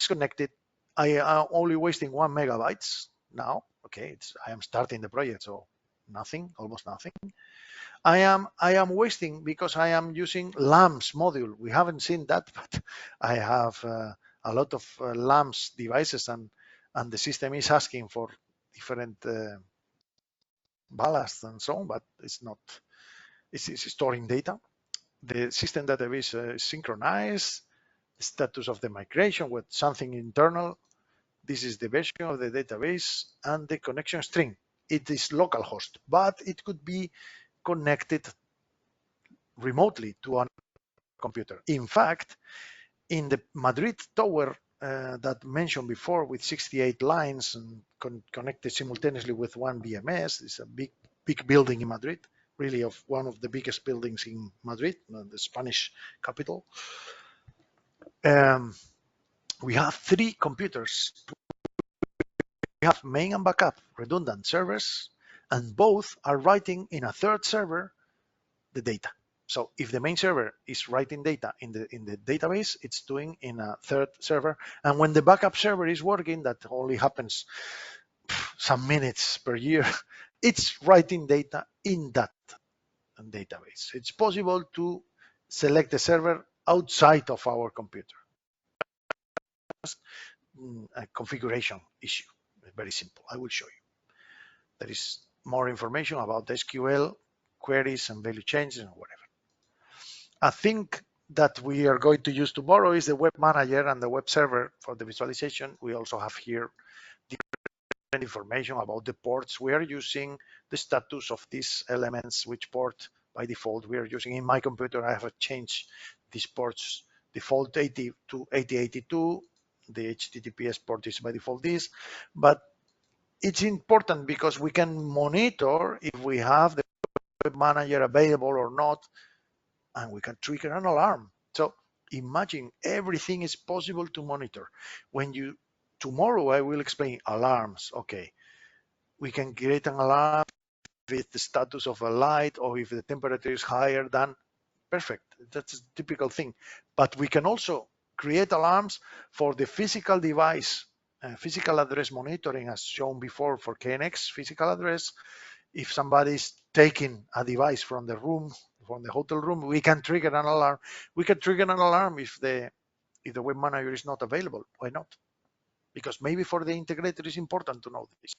connected. I am only wasting 1 megabytes now. Okay, I am starting the project, so nothing, almost nothing. I am wasting because I am using LAMPS module. We haven't seen that, but I have a lot of LAMPS devices, and the system is asking for different ballast and so on, but it's storing data. The system database is synchronized, the status of the migration with something internal. This is the version of the database and the connection string. It is localhost, but it could be connected remotely to a computer. In fact, in the Madrid tower that mentioned before with 68 lines and connected simultaneously with one BMS, it's a big building in Madrid, really of one of the biggest buildings in Madrid, the Spanish capital. We have 3 computers. We have main and backup redundant servers, and both are writing in a third server the data. So if the main server is writing data in the database, it's doing in a third server. And when the backup server is working, that only happens some minutes per year, it's writing data in that database. It's possible to select the server outside of our computer. A configuration issue, very simple. I will show you. There is more information about SQL queries and value changes and whatever. I think that we are going to use tomorrow is the web manager and the web server for the visualization. We also have here different information about the ports we are using, the status of these elements, which port by default we are using. In my computer, I have changed these ports default 80 to 8082. The HTTPS port is by default this, but it's important because we can monitor if we have the web manager available or not, and we can trigger an alarm. So imagine everything is possible to monitor. Tomorrow I will explain alarms. Okay, we can create an alarm with the status of a light or if the temperature is higher than, perfect. That's a typical thing. But we can also create alarms for the physical device, physical address monitoring as shown before for KNX physical address. If somebody is taking a device from the room, from the hotel room, we can trigger an alarm. We can trigger an alarm if the web manager is not available. Why not? Because maybe for the integrator it's important to know this,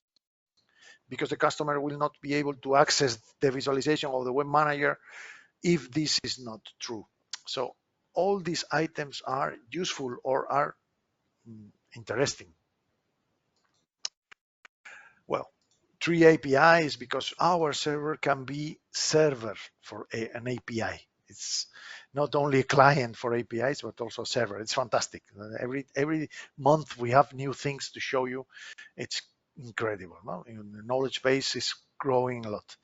because the customer will not be able to access the visualization of the web manager if this is not true. So all these items are useful or are interesting. Well, 3 APIs because our server can be server for an API. It's not only a client for APIs, but also a server. It's fantastic. Every month we have new things to show you. It's incredible. No? The knowledge base is growing a lot.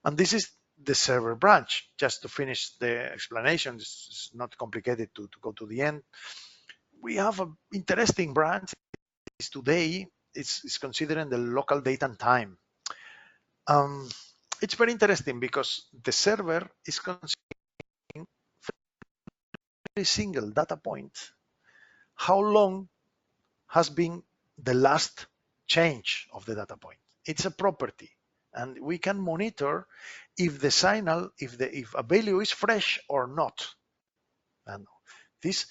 And this is the server branch. Just to finish the explanation, it's not complicated to go to the end. We have an interesting branch today. It's considering the local date and time. It's very interesting because the server is considering every single data point, how long has been the last change of the data point. It's a property, and we can monitor if the signal, if a value is fresh or not. And this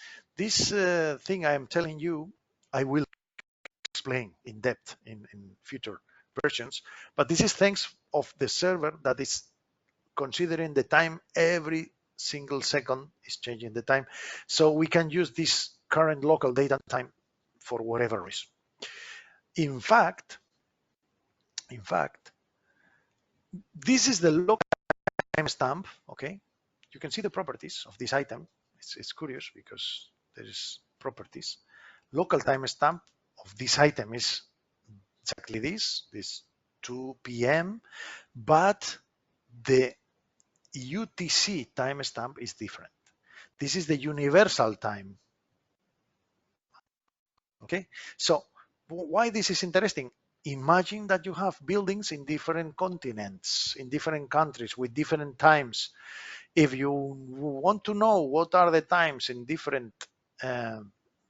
thing I am telling you, I will explain in depth in future versions, but this is thanks of the server that is considering the time. Every single second is changing the time, so we can use this current local data time for whatever reason. In fact, this is the local timestamp. Okay, you can see the properties of this item. It's curious because there is properties. Local timestamp of this item is exactly this 2 p.m., but the UTC timestamp is different. This is the universal time. Okay, so why this is interesting? Imagine that you have buildings in different continents, in different countries with different times. If you want to know what are the times in different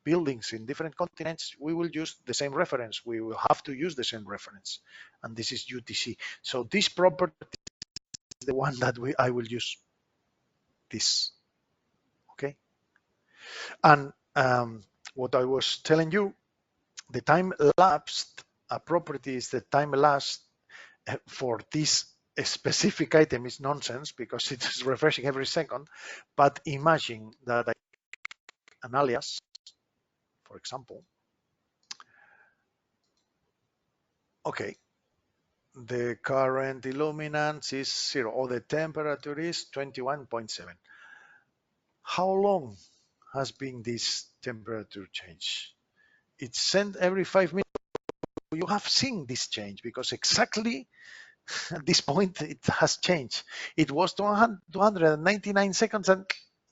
buildings in different continents, we will use the same reference. We will have to use the same reference, and this is UTC. So this property is the one that I will use. This, okay? And what I was telling you, the time elapsed, a property is the time elapsed for this specific item is nonsense because it is refreshing every second. But imagine that an alias, for example, okay, the current illuminance is 0 or the temperature is 21.7. How long has been this temperature change? It's sent every 5 minutes. You have seen this change because exactly at this point it has changed. It was 299 seconds and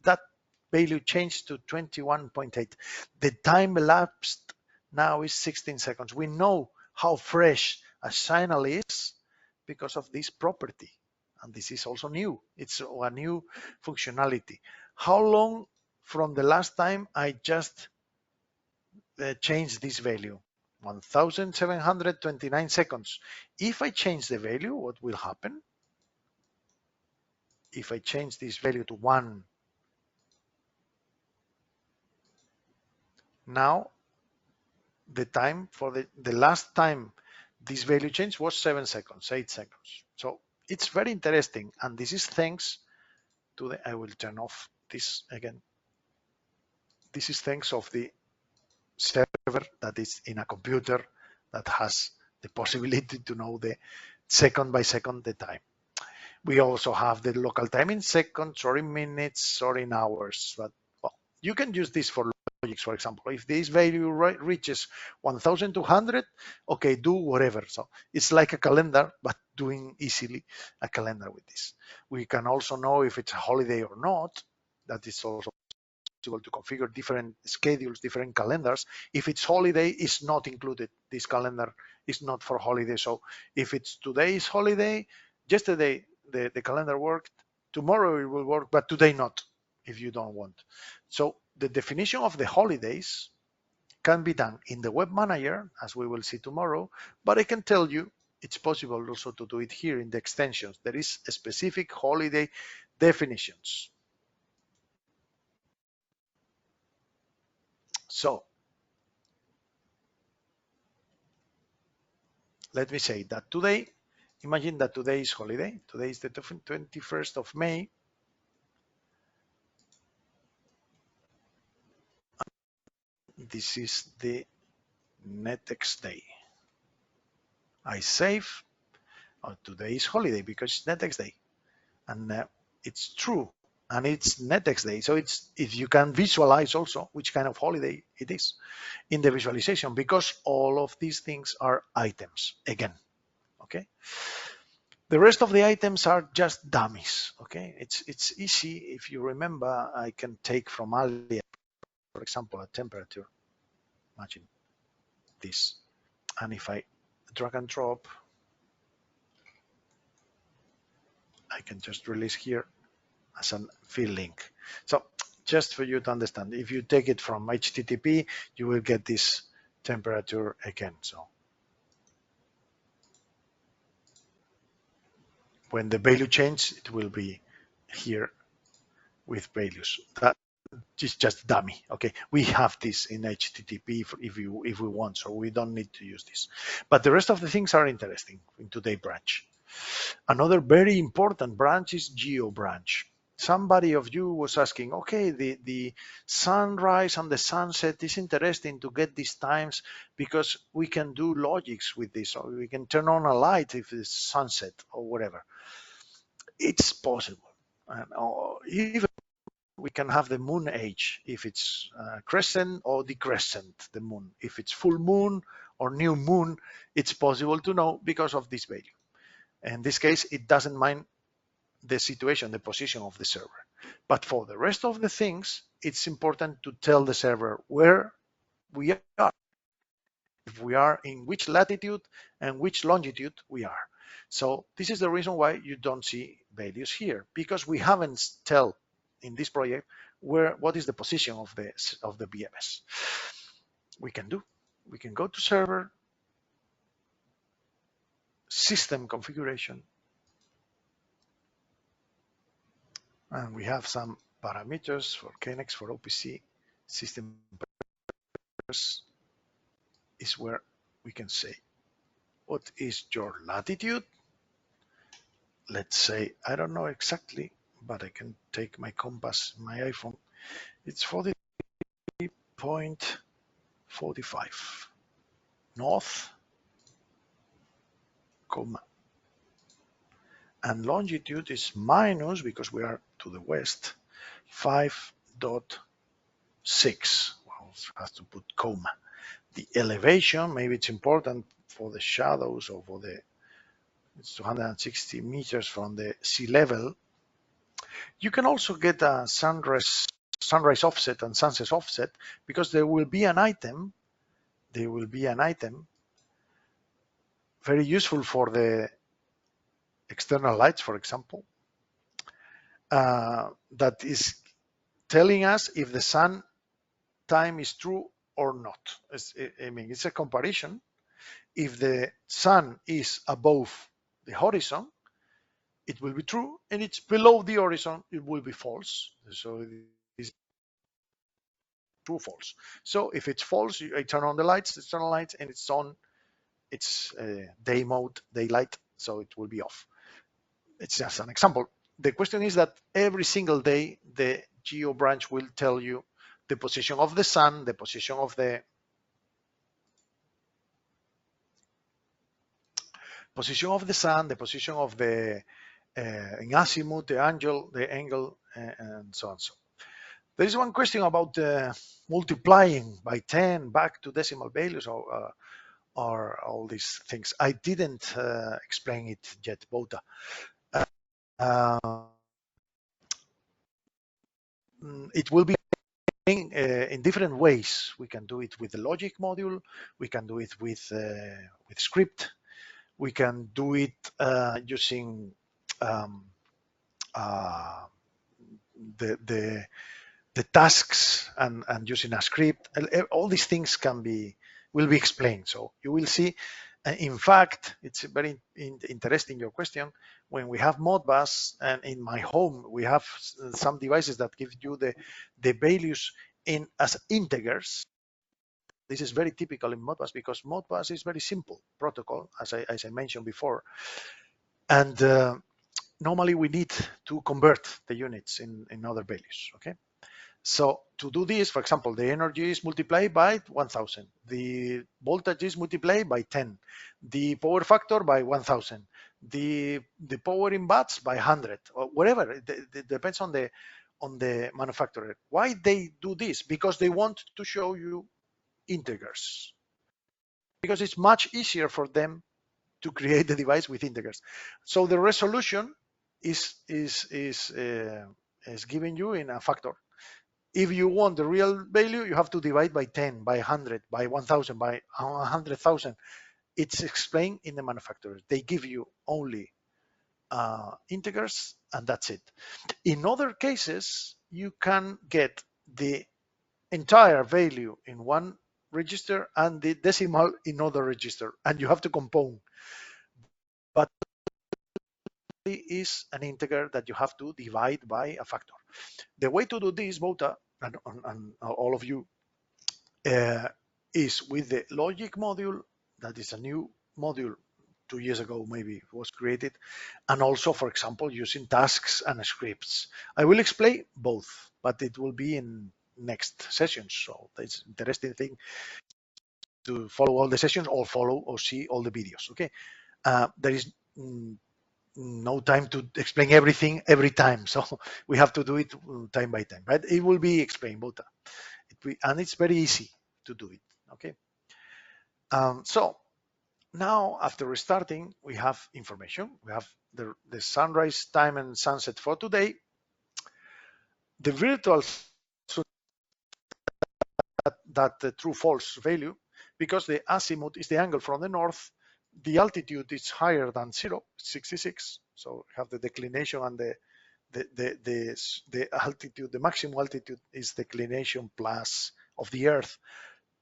that value changed to 21.8. The time elapsed now is 16 seconds. We know how fresh a signal is because of this property. And this is also new. It's a new functionality. How long from the last time I just changed this value? 1,729 seconds. If I change the value, what will happen? If I change this value to 1, now the time for the last time this value changed was 7 seconds, 8 seconds. So it's very interesting. And this is thanks to the, I will turn off this again. This is thanks of the server that is in a computer that has the possibility to know the second by second the time. We also have the local time in seconds or in minutes or in hours, but well, You can use this for logics, for example. If this value reaches 1200, okay, do whatever. So it's like a calendar, but doing easily a calendar with this. We can also know if it's a holiday or not. That is also possible to configure different schedules, different calendars. If it's holiday, it's not included. This calendar is not for holiday. So if it's today's holiday, yesterday the calendar worked, tomorrow it will work, but today not, if you don't want. So the definition of the holidays can be done in the web manager, as we will see tomorrow, but I can tell you it's possible also to do it here in the extensions. There is a specific holiday definitions. So let me say that today, imagine that today is holiday. Today is the 21st of May. This is the NETx day. I save. Oh, today is holiday because it's NETx day. And it's true. And it's NETx day. So it's, if you can visualize also which kind of holiday it is in the visualization, because all of these things are items again. Okay. The rest of the items are just dummies. Okay. It's easy. If you remember, I can take from Alias, for example, a temperature. Imagine this. And if I drag and drop, I can just release here as a field link. So just for you to understand, if you take it from HTTP, you will get this temperature again. So when the value changes, it will be here with values. That is just dummy. Okay, we have this in HTTP if we want, so we don't need to use this. But the rest of the things are interesting in today's branch. Another very important branch is geo branch. Somebody of you was asking, okay, the sunrise and the sunset is interesting to get these times because we can do logics with this, or we can turn on a light if it's sunset or whatever. It's possible. And even we can have the moon age, if it's crescent or decrescent, the moon. If it's full moon or new moon, it's possible to know because of this value. In this case, it doesn't mind the situation, the position of the server. But for the rest of the things, it's important to tell the server where we are, if we are in which latitude and which longitude we are. So this is the reason why you don't see values here, because we haven't tell in this project what is the position of the BMS. We can go to server, system configuration, and we have some parameters for KNX, for OPC. System parameters is where we can say, what is your latitude? Let's say, I don't know exactly, but I can take my compass, my iPhone. It's 40.45 north, comma. And longitude is minus, because we are to the west, 5.6. Well, has to put comma. The elevation, maybe it's important for the shadows or for the, it's 260 meters from the sea level. You can also get a sunrise offset and sunset offset, because there will be an item, very useful for the external lights, for example, that is telling us if the sun time is true or not. I mean, it's a comparison. If the sun is above the horizon, it will be true, and it's below the horizon, it will be false. So it's true, false. So if it's false, I turn on the lights, external lights, and it's on, it's day mode, daylight, so it will be off. It's just an example. The question is that every single day, the geo branch will tell you the position of the sun, the position of the sun, the position of the in azimuth, the angle, and so on. So There is one question about multiplying by 10 back to decimal values or all these things. I didn't explain it yet, Bota. Uh, it will be in different ways. We can do it with the logic module. We can do it with script. We can do it using um, uh, the the tasks and using a script. All these things will be explained. So you will see. In fact, it's very interesting your question. When we have Modbus and in my home, we have some devices that give you the values in as integers. This is very typical in Modbus because Modbus is very simple protocol, as I mentioned before. And normally we need to convert the units in other values, okay? So to do this, for example, the energy is multiplied by 1000, the voltage is multiplied by 10, the power factor by 1000, the power in watts by 100, or whatever. It depends on the manufacturer. Why they do this? Because they want to show you integers, because it's much easier for them to create the device with integers. So the resolution is given you in a factor. If you want the real value, you have to divide by 10, by 100, by 1000, by 100,000. It's explained in the manufacturer. They give you only integers, and that's it. In other cases, you can get the entire value in one register and the decimal in other register, and you have to compound. But is an integer that you have to divide by a factor. The way to do this, Bota, and all of you, is with the logic module. That is a new module 2 years ago, maybe it was created, and also, for example, using tasks and scripts. I will explain both, but it will be in next sessions. So it's interesting thing to follow all the sessions or follow or see all the videos. Okay, there is no time to explain everything every time, so we have to do it time by time. But it will be explained, Bota. And it's very easy to do it. Okay. So now, after restarting, we have information. We have the sunrise time and sunset for today. The virtual that the true false value, because the azimuth is the angle from the north. The altitude is higher than 0, 66. So we have the declination and the altitude, the maximum altitude is declination plus of the Earth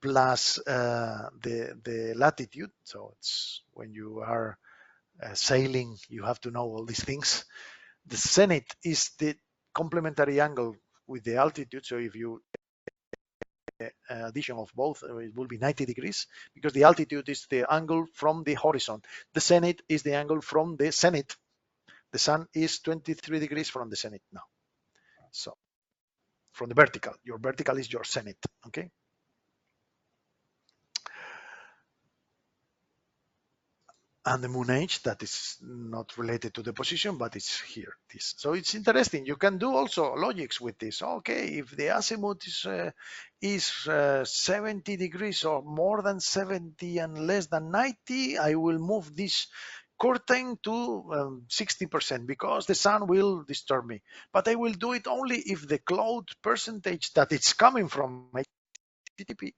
plus the latitude. So it's when you are sailing, you have to know all these things. The zenith is the complementary angle with the altitude. So if you addition of both, it will be 90 degrees because the altitude is the angle from the horizon. The zenith is the angle from the zenith. The sun is 23 degrees from the zenith now. So from the vertical, your vertical is your zenith, okay? And the moon age, that is not related to the position, but it's here. This. So it's interesting. You can do also logics with this. Okay, if the azimuth is 70 degrees or more than 70 and less than 90, I will move this curtain to 60% because the sun will disturb me. But I will do it only if the cloud percentage that it's coming from HTTP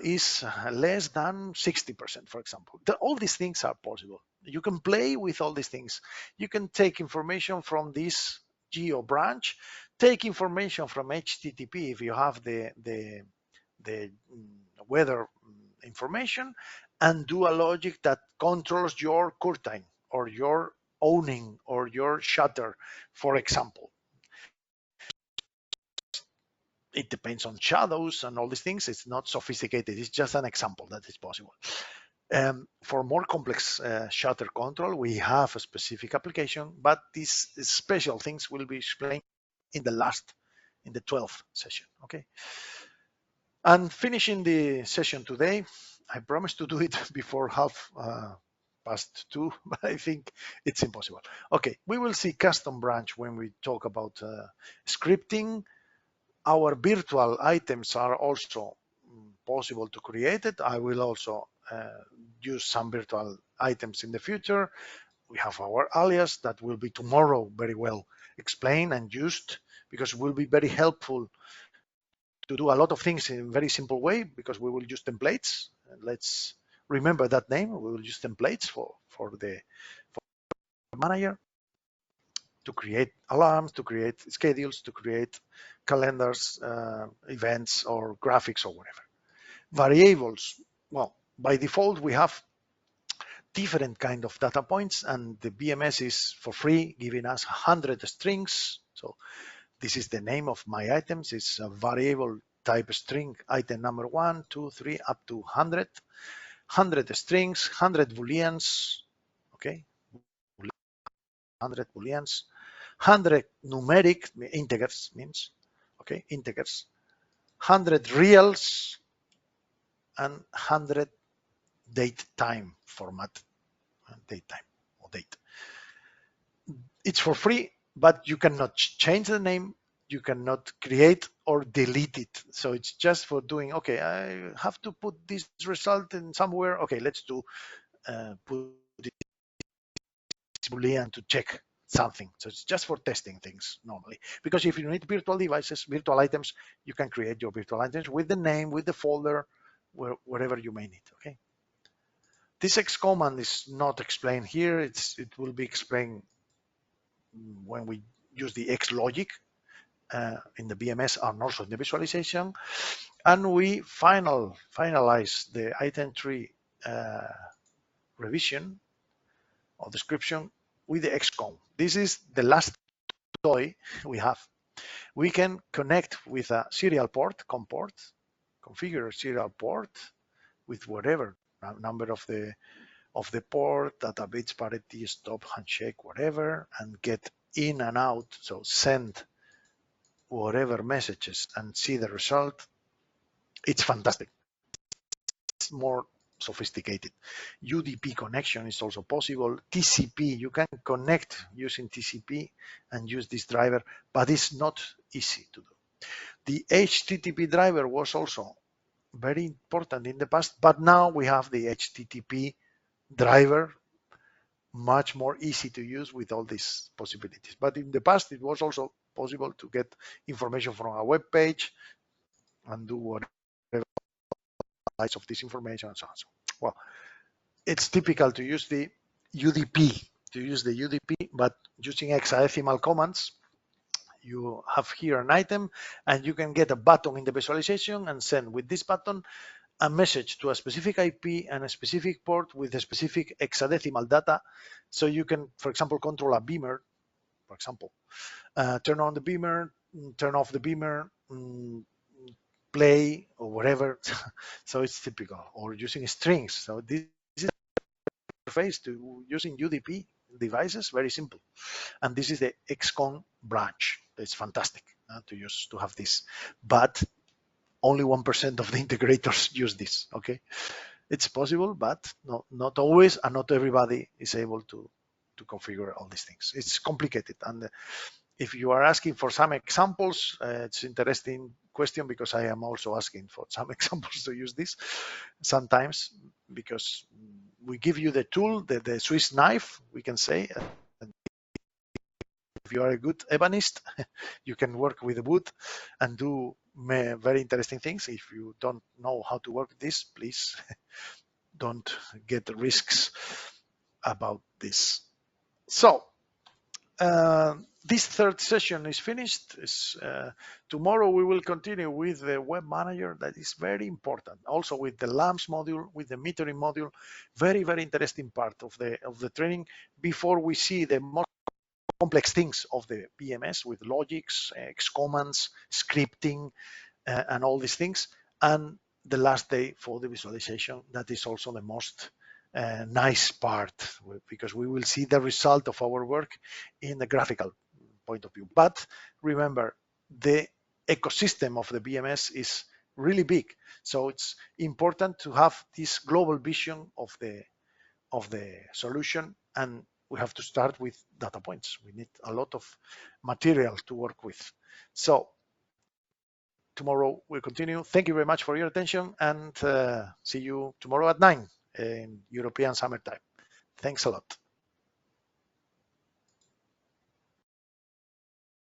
is less than 60%, for example. All these things are possible. You can play with all these things. You can take information from this geo branch, take information from HTTP if you have the weather information, and do a logic that controls your curtain or your owning or your shutter, for example. It depends on shadows and all these things. It's not sophisticated. It's just an example that is possible. For more complex shutter control, we have a specific application, but these special things will be explained in the 12th session. Okay. And finishing the session today, I promised to do it before half past 2, but I think it's impossible. Okay, we will see custom branch when we talk about scripting, Our virtual items are also possible to create it. I will also use some virtual items in the future. We have our alias that will be tomorrow very well explained and used, because it will be very helpful to do a lot of things in a very simple way, because we will use templates. Let's remember that name. We will use templates for the manager to create alarms, to create schedules, to create calendars, events, or graphics, or whatever. Variables, well, by default, we have different kind of data points, and the BMS is for free, giving us 100 strings. So this is the name of my items. It's a variable type string, item number 1, 2, 3, up to 100. 100 strings, 100 booleans, okay? 100 booleans, 100 numeric integers means, okay, integers, 100 reals, and 100 date time format, date time or date. It's for free, but you cannot change the name, you cannot create or delete it. So it's just for doing, okay, I have to put this result in somewhere. Okay, let's do put this boolean to check something. So it's just for testing things normally. Because if you need virtual devices, virtual items, you can create your virtual items with the name, with the folder, wherever you may need. Okay. This X command is not explained here. It will be explained when we use the X logic in the BMS and also in the visualization. And we finalize the item tree revision or description with the XCON. This is the last toy we have. We can connect with a serial port, COM port, configure a serial port with whatever number of the port, data bits, parity, stop, handshake, whatever, and get in and out. So send whatever messages and see the result. It's fantastic. It's more sophisticated. UDP connection is also possible. TCP, you can connect using TCP and use this driver, but it's not easy to do. The HTTP driver was also very important in the past, but now we have the HTTP driver, much more easy to use with all these possibilities. But in the past, it was also possible to get information from a web page and do whatever of this information and so on. Well, it's typical to use the UDP, but using hexadecimal commands. You have here an item, and you can get a button in the visualization and send with this button a message to a specific IP and a specific port with a specific hexadecimal data. So you can, for example, control a beamer, for example, turn on the beamer, turn off the beamer, play or whatever. So it's typical, or using strings. So this is interface to using UDP devices, very simple. And this is the XCON branch. It's fantastic to use, to have this, but only 1% of the integrators use this. Okay, it's possible, but not always, and not everybody is able to configure all these things. It's complicated, and if you are asking for some examples, it's interesting question, because I am also asking for some examples to use this sometimes, because we give you the tool, the Swiss knife, we can say. And if you are a good ebonist, you can work with the wood and do very interesting things. If you don't know how to work with this, please don't get risks about this. So this third session is finished. Tomorrow we will continue with the web manager. That is very important. Also with the LAMPS module, with the metering module. Very, very interesting part of the training before we see the more complex things of the BMS with logics, commands, scripting, and all these things. And the last day for the visualization. That is also the most nice part, because we will see the result of our work in the graphical point of view. But remember, the ecosystem of the BMS is really big, so it's important to have this global vision of the solution, and we have to start with data points. We need a lot of material to work with. So tomorrow we'll continue. Thank you very much for your attention, and see you tomorrow at 9 in European summertime. Thanks a lot.